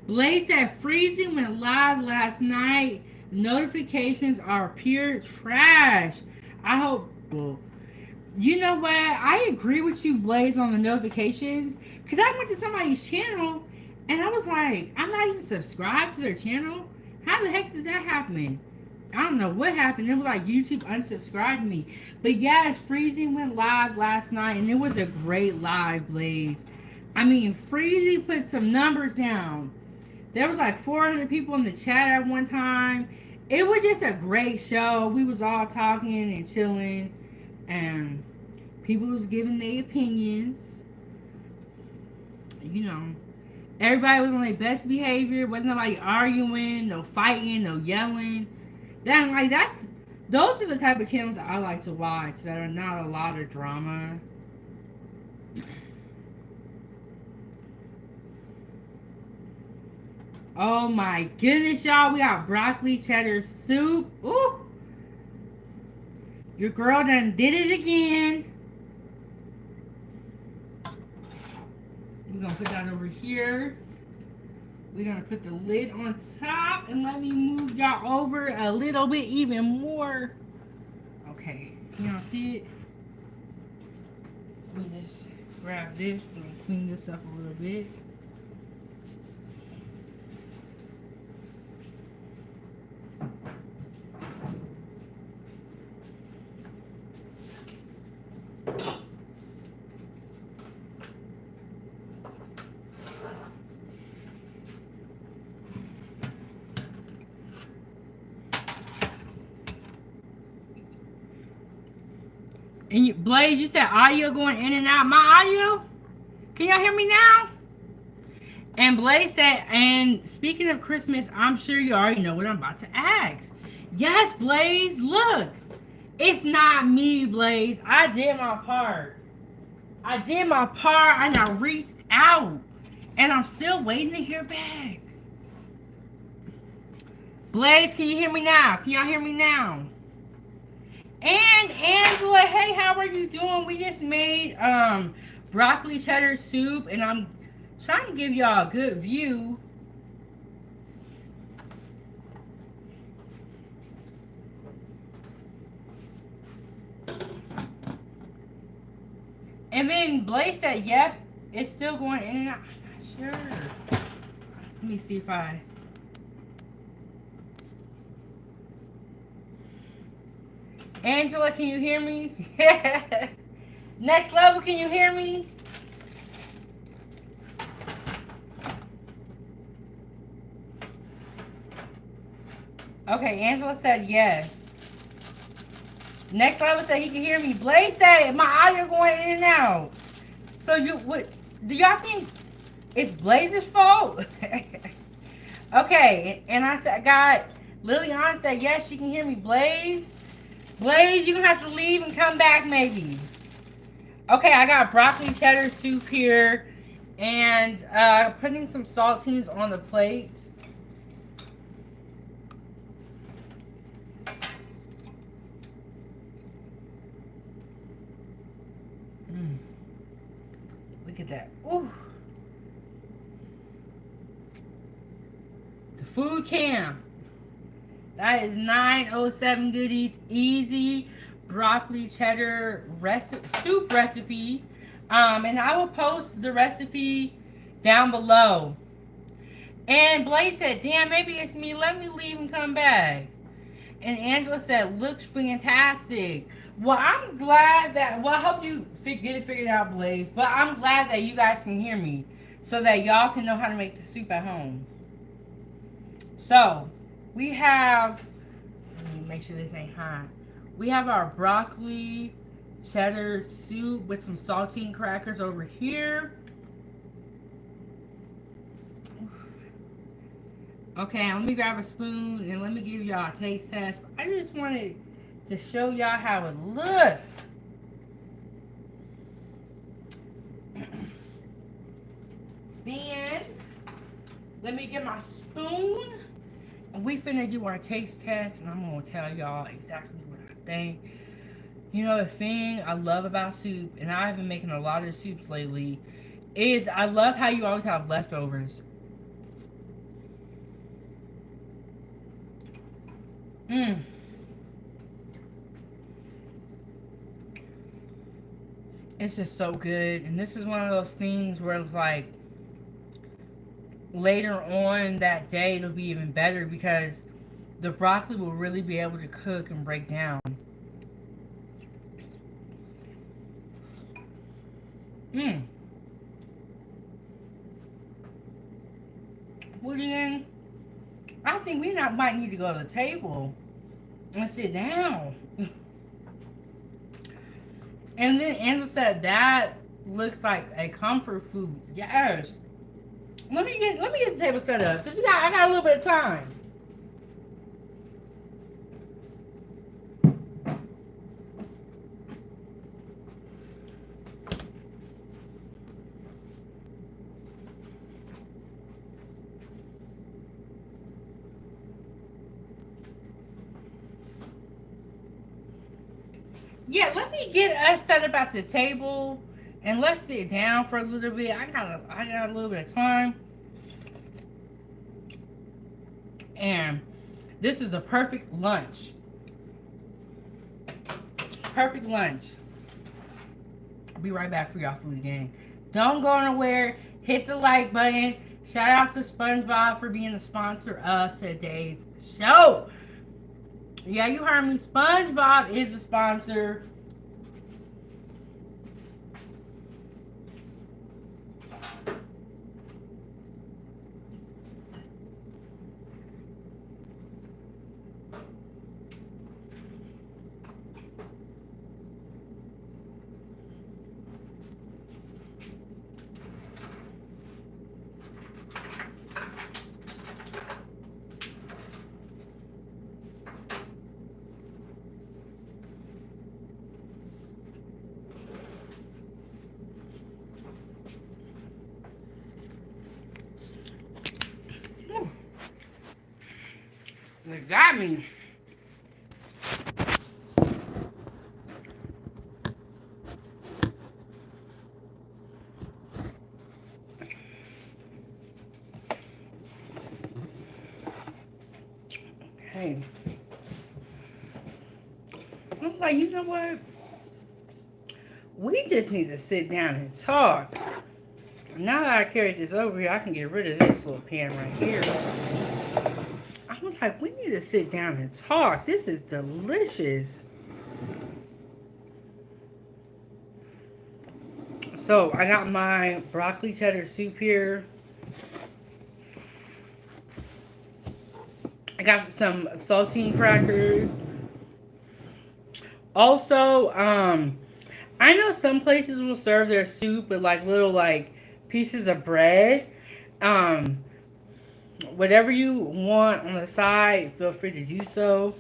Blaze said Freezing went live last night. Notifications are pure trash. I hope... Well, you know what? I agree with you, Blaze, on the notifications. Because I went to somebody's channel... And I was like, I'm not even subscribed to their channel. How the heck did that happen? I don't know what happened. It was like YouTube unsubscribed me. But yes, Freezy went live last night, and it was a great live, Blaze. I mean, Freezy put some numbers down. There was like 400 people in the chat at one time. It was just a great show. We was all talking and chilling, and people was giving their opinions. You know. Everybody was on their best behavior. Wasn't nobody arguing, no fighting, no yelling. Those are the type of channels that I like to watch that are not a lot of drama. Oh my goodness, y'all. We got broccoli cheddar soup. Ooh. Your girl done did it again. We're going to put that over here. We're going to put the lid on top. And let me move y'all over a little bit even more. Okay. Can y'all see it? Let me just grab this. We're going to clean this up a little bit. And Blaze, you said audio going in and out. My audio? Can y'all hear me now? And Blaze said, and speaking of Christmas, I'm sure you already know what I'm about to ask. Yes, Blaze, look. It's not me, Blaze. I did my part. And I reached out. And I'm still waiting to hear back. Blaze, can you hear me now? Can y'all hear me now? And Angela, hey, how are you doing? We just made broccoli cheddar soup, and I'm trying to give y'all a good view. And then Blaze said, yep, it's still going in and out. I'm not sure. Let me see if I... Angela, can you hear me? Next level, can you hear me? Okay, Angela said yes. Next level said he can hear me. Blaze said my audio going in and out. So you what? Do y'all think it's Blaze's fault? Okay, and I said, got Liliana said yes, she can hear me. Blaze, you gonna have to leave and come back maybe. Okay, I got broccoli cheddar soup here, and putting some saltines on the plate. Look at that. Ooh. The food cam. That is 907 Good Eats Easy broccoli cheddar soup recipe. And I will post the recipe down below. And Blaze said, damn, maybe it's me. Let me leave and come back. And Angela said, looks fantastic. Well, I'm glad that, well, I hope you get it figured out, Blaze. But I'm glad that you guys can hear me so that y'all can know how to make the soup at home. So, we have, let me make sure this ain't hot. We have our broccoli cheddar soup with some saltine crackers over here. Okay, let me grab a spoon and let me give y'all a taste test. I just wanted to show y'all how it looks. Then, let me get my spoon. And we finna do our taste test, and I'm gonna tell y'all exactly what I think. You know, the thing I love about soup, and I've been making a lot of soups lately, is I love how you always have leftovers. It's just so good. And this is one of those things where it's like later on that day it'll be even better because the broccoli will really be able to cook and break down. Well then, I think we might need to go to the table and sit down. And then Angela said that looks like a comfort food. Yes. Let me get the table set up because I got a little bit of time. Yeah, let me get us set up at the table and let's sit down for a little bit. I got a little bit of time. And this is the perfect lunch. Perfect lunch. I'll be right back for y'all food again. Don't go nowhere. Hit the like button. Shout out to SpongeBob for being the sponsor of today's show. Yeah, you heard me. SpongeBob is the sponsor. It got me. Hey. I was like, you know what? We just need to sit down and talk. Now that I carried this over here, I can get rid of this little pan right here. I was like, we need to sit down and talk. This is delicious. So, I got my broccoli cheddar soup here. I got some saltine crackers. Also, I know some places will serve their soup with like little like pieces of bread. Um, Whatever you want on the side, feel free to do so.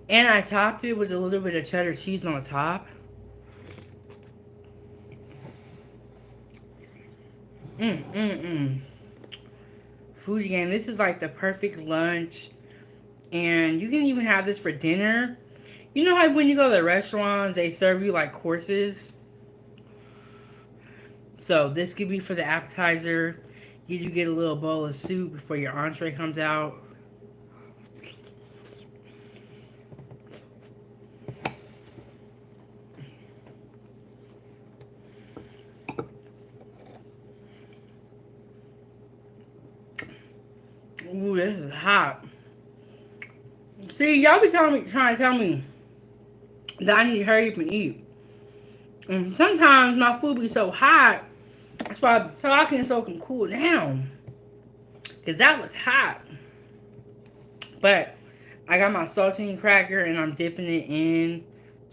And I topped it with a little bit of cheddar cheese on the top. Food again. This is like the perfect lunch. And you can even have this for dinner. You know, like when you go to the restaurants, they serve you like courses. So this could be for the appetizer. You get a little bowl of soup before your entree comes out. Ooh, this is hot. See, y'all be trying to tell me that I need to hurry up and eat. And sometimes my food be so hot, that's why so I can cool down. Cause that was hot. But I got my saltine cracker and I'm dipping it in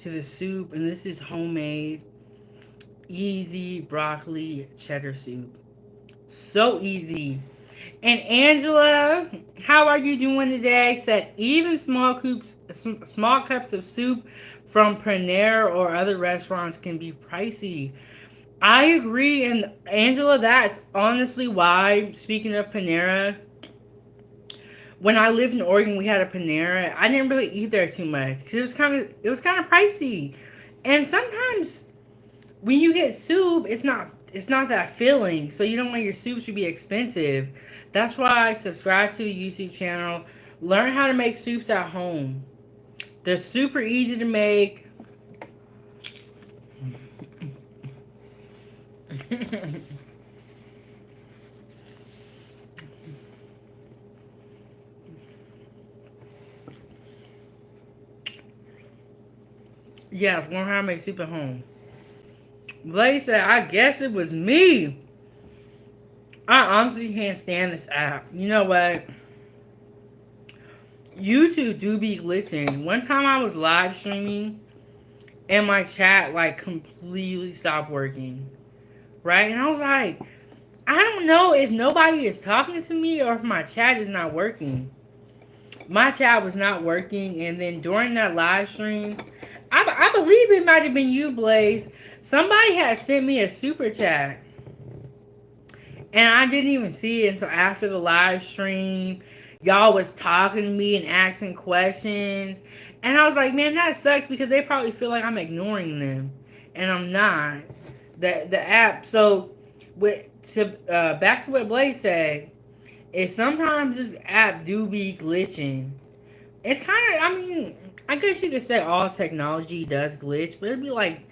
to the soup. And this is homemade, easy broccoli cheddar soup. So easy. And Angela, how are you doing today? Said even small cups of soup from Panera or other restaurants can be pricey. I agree, and Angela, that's honestly why. Speaking of Panera, when I lived in Oregon, we had a Panera. I didn't really eat there too much because it was kind of pricey, and sometimes when you get soup, it's not that filling, so you don't want your soup to be expensive. That's why I subscribe to the YouTube channel. Learn how to make soups at home. They're super easy to make. Yes, learn how to make soup at home. Blake said, I guess it was me. I honestly can't stand this app. You know what? YouTube do be glitching. One time I was live streaming and my chat like completely stopped working. Right? And I was like, I don't know if nobody is talking to me or if my chat is not working. My chat was not working, and then during that live stream, I believe it might have been you, Blaze. Somebody had sent me a super chat. And I didn't even see it until after the live stream. Y'all was talking to me and asking questions. And I was like, man, that sucks because they probably feel like I'm ignoring them. And I'm not. The app, so back to what Blaze said, is sometimes this app do be glitching. It's kind of, I mean, I guess you could say all technology does glitch, but it'd be like,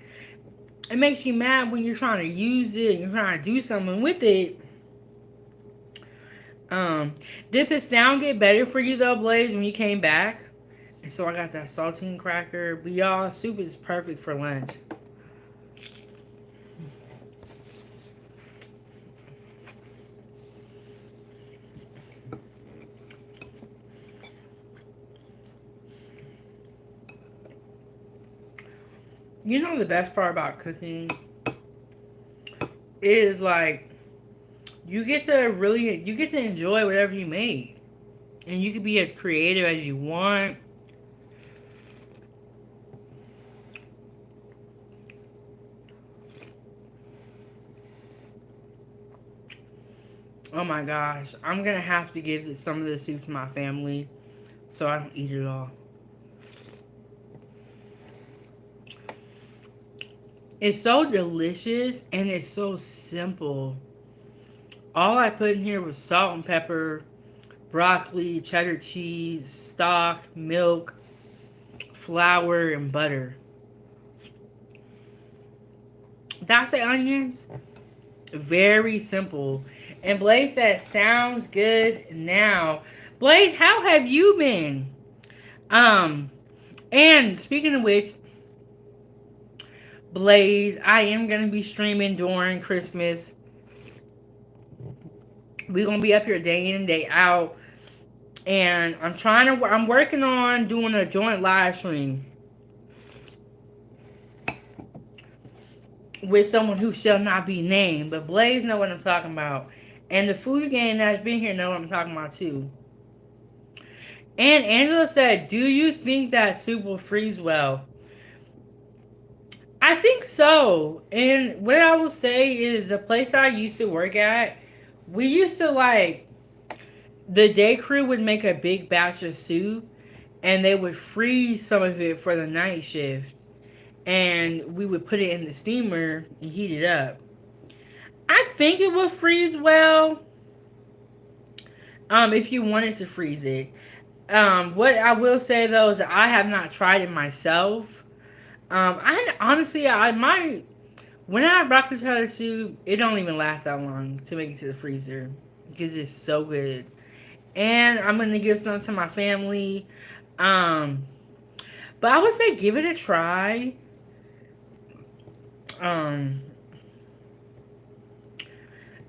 it makes you mad when you're trying to use it, you're trying to do something with it. Did the sound get better for you though, Blaze, when you came back? And so I got that saltine cracker. But y'all, soup is perfect for lunch. You know the best part about cooking is like you get to enjoy whatever you make. And you can be as creative as you want. Oh my gosh, I'm gonna have to give some of this soup to my family so I don't eat it all. It's so delicious and it's so simple. All I put in here was salt and pepper, broccoli, cheddar cheese, stock, milk, flour, and butter. Tsp onions, very simple. And Blaze says, sounds good now. Blaze, how have you been? And speaking of which, Blaze, I am going to be streaming during Christmas. We're gonna be up here day in and day out, and I'm working on doing a joint live stream with someone who shall not be named, but Blaze know what I'm talking about, and the food gang that's been here know what I'm talking about too. And Angela said, "Do you think that soup will freeze well?" I think so. And what I will say is, the place I used to work at, we used to like the day crew would make a big batch of soup, and they would freeze some of it for the night shift, and we would put it in the steamer and heat it up. I think it will freeze well. If you wanted to freeze it. What I will say though is that I have not tried it myself. I honestly, I might. When I have broccoli cheddar soup, it don't even last that long to make it to the freezer because it's so good. And I'm gonna give some to my family. Um, but I would say give it a try. Um,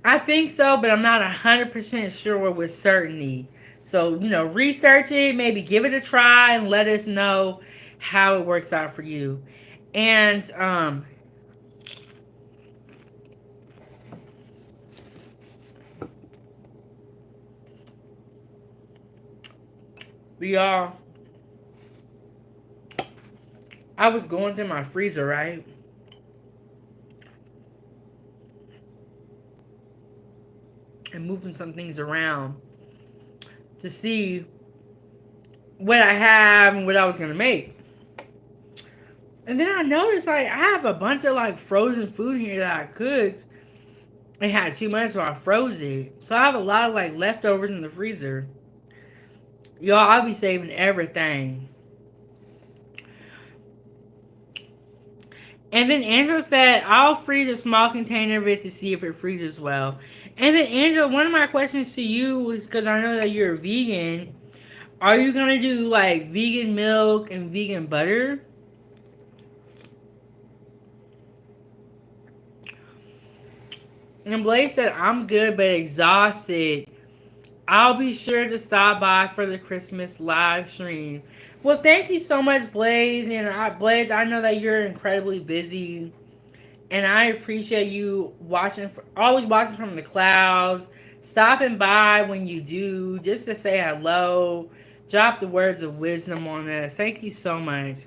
I think so, but I'm not 100% sure with certainty. So, research it, maybe give it a try, and let us know how it works out for you. And, y'all, I was going through my freezer, right? And moving some things around to see what I have and what I was going to make. And then I noticed, like, I have a bunch of, like, frozen food here that I cooked and had too much, so I froze it. So I have a lot of, like, leftovers in the freezer. Y'all, I'll be saving everything. And then Angela said, I'll freeze a small container of it to see if it freezes well. And then, Angela, one of my questions to you is, because I know that you're a vegan, are you going to do, like, vegan milk and vegan butter? And Blaze said, I'm good but exhausted. I'll be sure to stop by for the Christmas live stream. Well, thank you so much, Blaze. And Blaze, I know that you're incredibly busy, and I appreciate you always watching from the clouds, stopping by when you do, just to say hello, drop the words of wisdom on us. Thank you so much.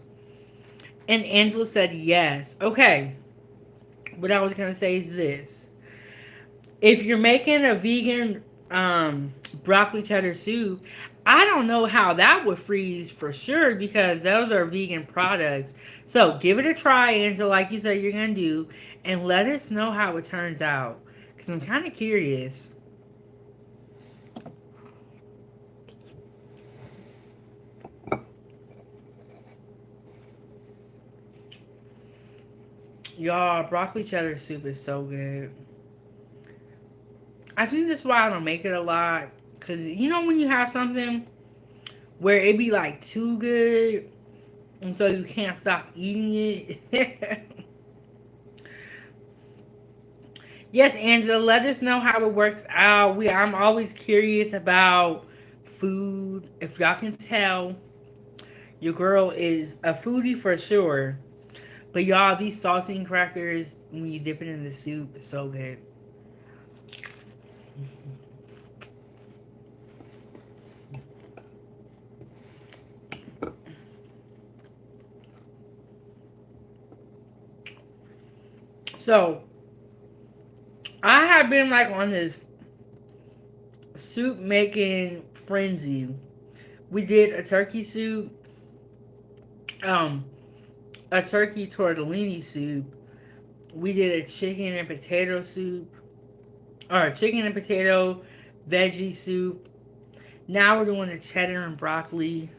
And Angela said yes. Okay, what I was gonna say is this: if you're making a vegan broccoli cheddar soup, I don't know how that would freeze for sure because those are vegan products. So give it a try, Angela, like you said you're gonna do, and let us know how it turns out. Cause I'm kind of curious. Y'all, broccoli cheddar soup is so good. I think that's why I don't make it a lot. Cause when you have something where it be like too good, and so you can't stop eating it. Yes, Angela, let us know how it works out. I'm always curious about food. If y'all can tell, your girl is a foodie for sure. But y'all, these saltine crackers, when you dip it in the soup, is so good. So, I have been like on this soup making frenzy. We did a turkey soup, um, a turkey tortellini soup. We did a chicken and potato soup, or a chicken and potato veggie soup. Now we're doing a cheddar and broccoli.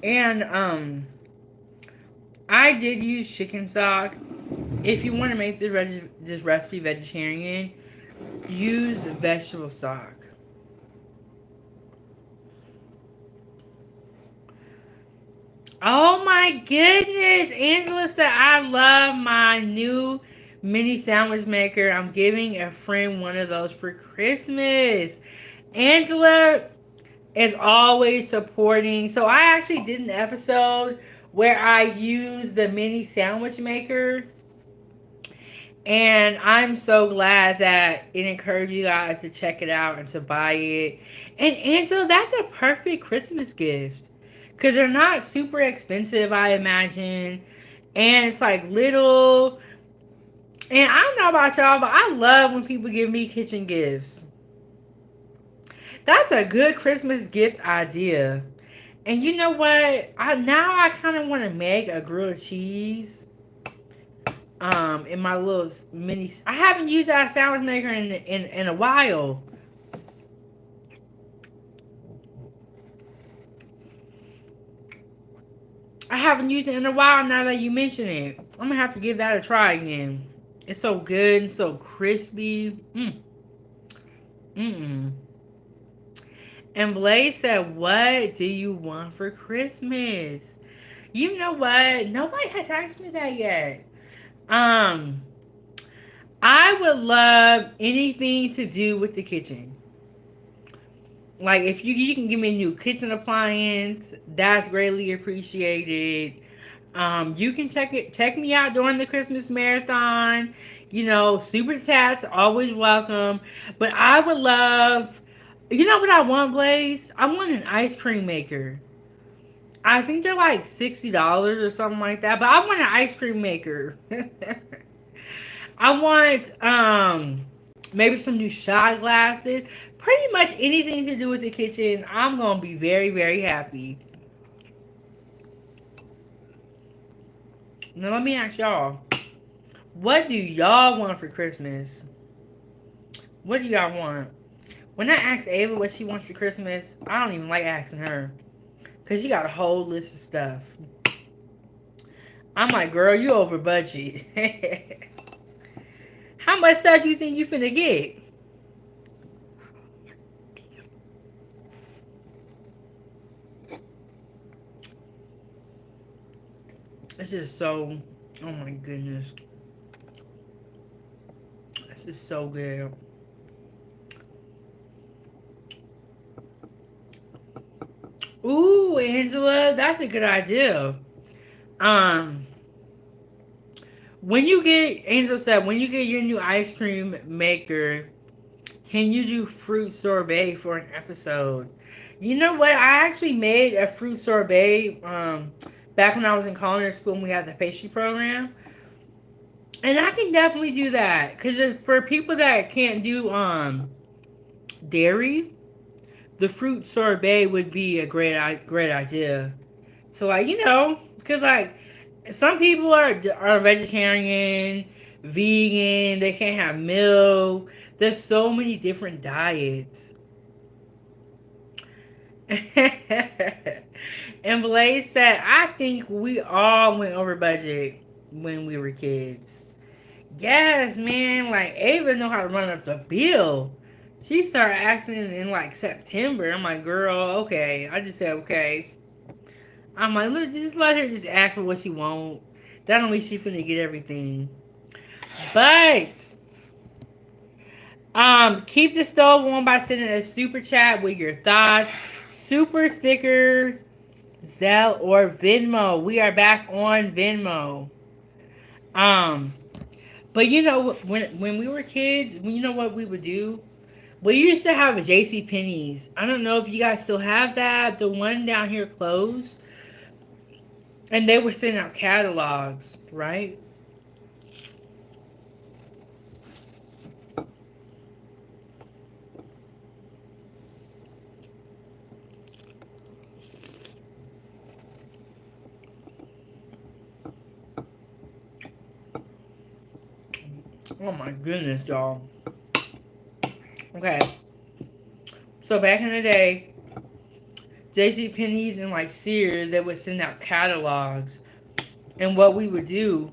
And I did use chicken stock. If you want to make this recipe vegetarian, use vegetable stock. Oh my goodness. Angela said, I love my new mini sandwich maker. I'm giving a friend one of those for Christmas. Angela is always supporting. So I actually did an episode where I used the mini sandwich maker. And I'm so glad that it encouraged you guys to check it out and to buy it. And Angela, that's a perfect Christmas gift. Because they're not super expensive, I imagine. And it's like little. And I don't know about y'all, but I love when people give me kitchen gifts. That's a good Christmas gift idea. And you know what? I kind of want to make a grilled cheese. In my little mini. I haven't used that sandwich maker in a while. I haven't used it in a while now that you mention it. I'm gonna have to give that a try again. It's so good and so crispy. Mm. And Blaze said, "What do you want for Christmas?" You know what? Nobody has asked me that yet. Um, I would love anything to do with the kitchen. Like if you can give me a new kitchen appliance, that's greatly appreciated. You can check me out during the Christmas marathon. You know, super chats always welcome. But I would love, you know what I want, Blaze? I want an ice cream maker. I think they're like $60 or something like that. But I want an ice cream maker. I want maybe some new shot glasses. Pretty much anything to do with the kitchen. I'm gonna be very, very happy. Now let me ask y'all. What do y'all want for Christmas? What do y'all want? When I ask Ava what she wants for Christmas, I don't even like asking her. Because she got a whole list of stuff. I'm like, girl, you over budget. How much stuff do you think you finna get? This is so, oh my goodness. This is so good. Ooh, Angela, that's a good idea. Um, when you get, Angela said, when you get your new ice cream maker, can you do fruit sorbet for an episode? You know what? I actually made a fruit sorbet back when I was in culinary school and we had the pastry program. And I can definitely do that. Because for people that can't do dairy, the fruit sorbet would be a great idea. So like because like some people are vegetarian, vegan, they can't have milk. There's so many different diets. And Blaze said, I think we all went over budget when we were kids. Yes, man. Like Ava know how to run up the bill. She started asking in like September. I'm like, girl, okay. I just said okay. I'm like, look, just let her just ask for what she want. That don't mean she finna get everything. But keep the stove warm by sending a super chat with your thoughts. Super sticker, Zelle, or Venmo. We are back on Venmo. Um, but when we were kids, you know what we would do? We used to have a J.C. Penney's. I don't know if you guys still have that. The one down here closed. And they were sending out catalogs, right? Oh my goodness, y'all. Okay. So back in the day, J.C. Penney's and like Sears, they would send out catalogs. And what we would do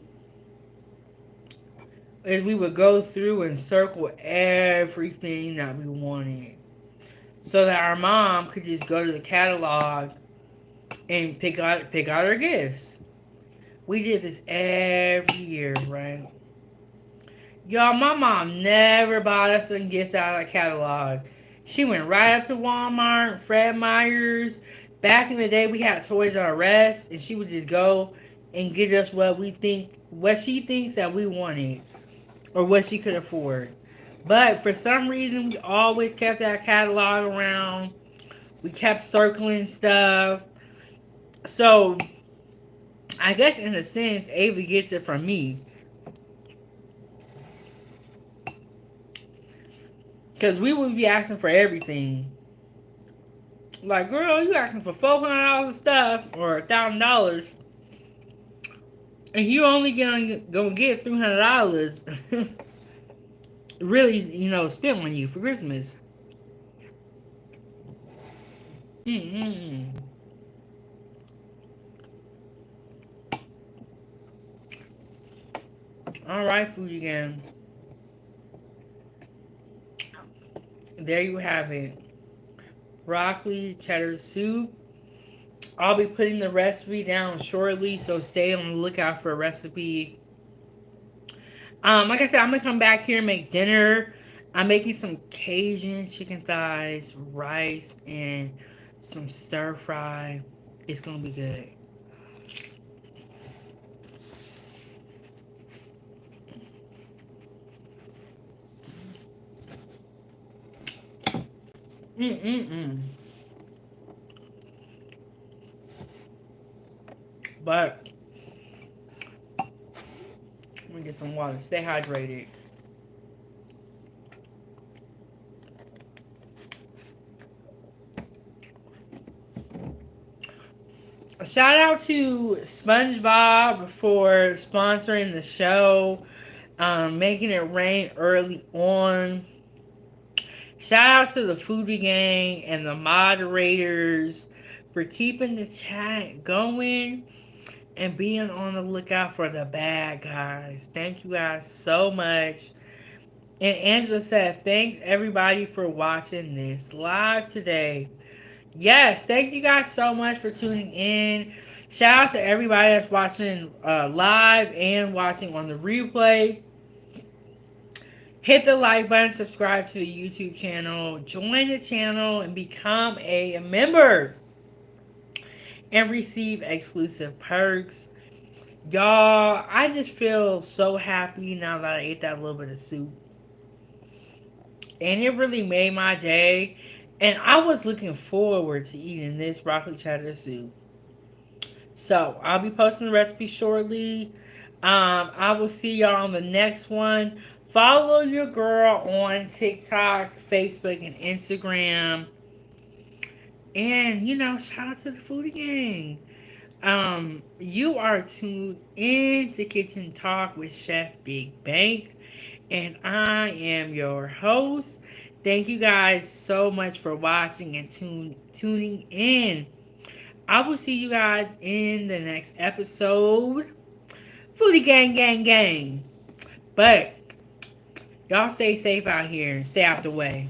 is we would go through and circle everything that we wanted. So that our mom could just go to the catalog and pick out our gifts. We did this every year, right? Y'all, my mom never bought us some gifts out of the catalog. She went right up to Walmart, Fred Meyer's. Back in the day, we had Toys R Us, and she would just go and get us what she thinks that we wanted, or what she could afford. But for some reason, we always kept that catalog around. We kept circling stuff. So I guess in a sense, Ava gets it from me. Because we would be asking for everything. Like, girl, you asking for $400 of stuff or $1,000, and you only gonna get $300. Really, spent on you for Christmas. Mm-mm. All right, food again. There you have it. Broccoli cheddar soup. I'll be putting the recipe down shortly, so stay on the lookout for a recipe. Like I said, I'm gonna come back here and make dinner. I'm making some Cajun chicken thighs, rice, and some stir fry. It's gonna be good. Mm-mm-mm. But let me get some water. Stay hydrated. A shout out to SpongeBob for sponsoring the show, making it rain early on. Shout out to the Foodie Gang and the moderators for keeping the chat going and being on the lookout for the bad guys. Thank you guys so much. And Angela said, thanks everybody for watching this live today. Yes, thank you guys so much for tuning in. Shout out to everybody that's watching live and watching on the replay. Hit the like button, subscribe to the YouTube channel, join the channel, and become a member and receive exclusive perks. Y'all, I just feel so happy now that I ate that little bit of soup. And it really made my day. And I was looking forward to eating this broccoli cheddar soup. So, I'll be posting the recipe shortly. I will see y'all on the next one. Follow your girl on TikTok, Facebook, and Instagram. And, shout out to the Foodie Gang. You are tuned in to Kitchen Talk with Chef Big Bank. And I am your host. Thank you guys so much for watching and tuning in. I will see you guys in the next episode. Foodie gang, gang, gang. But y'all stay safe out here and stay out the way.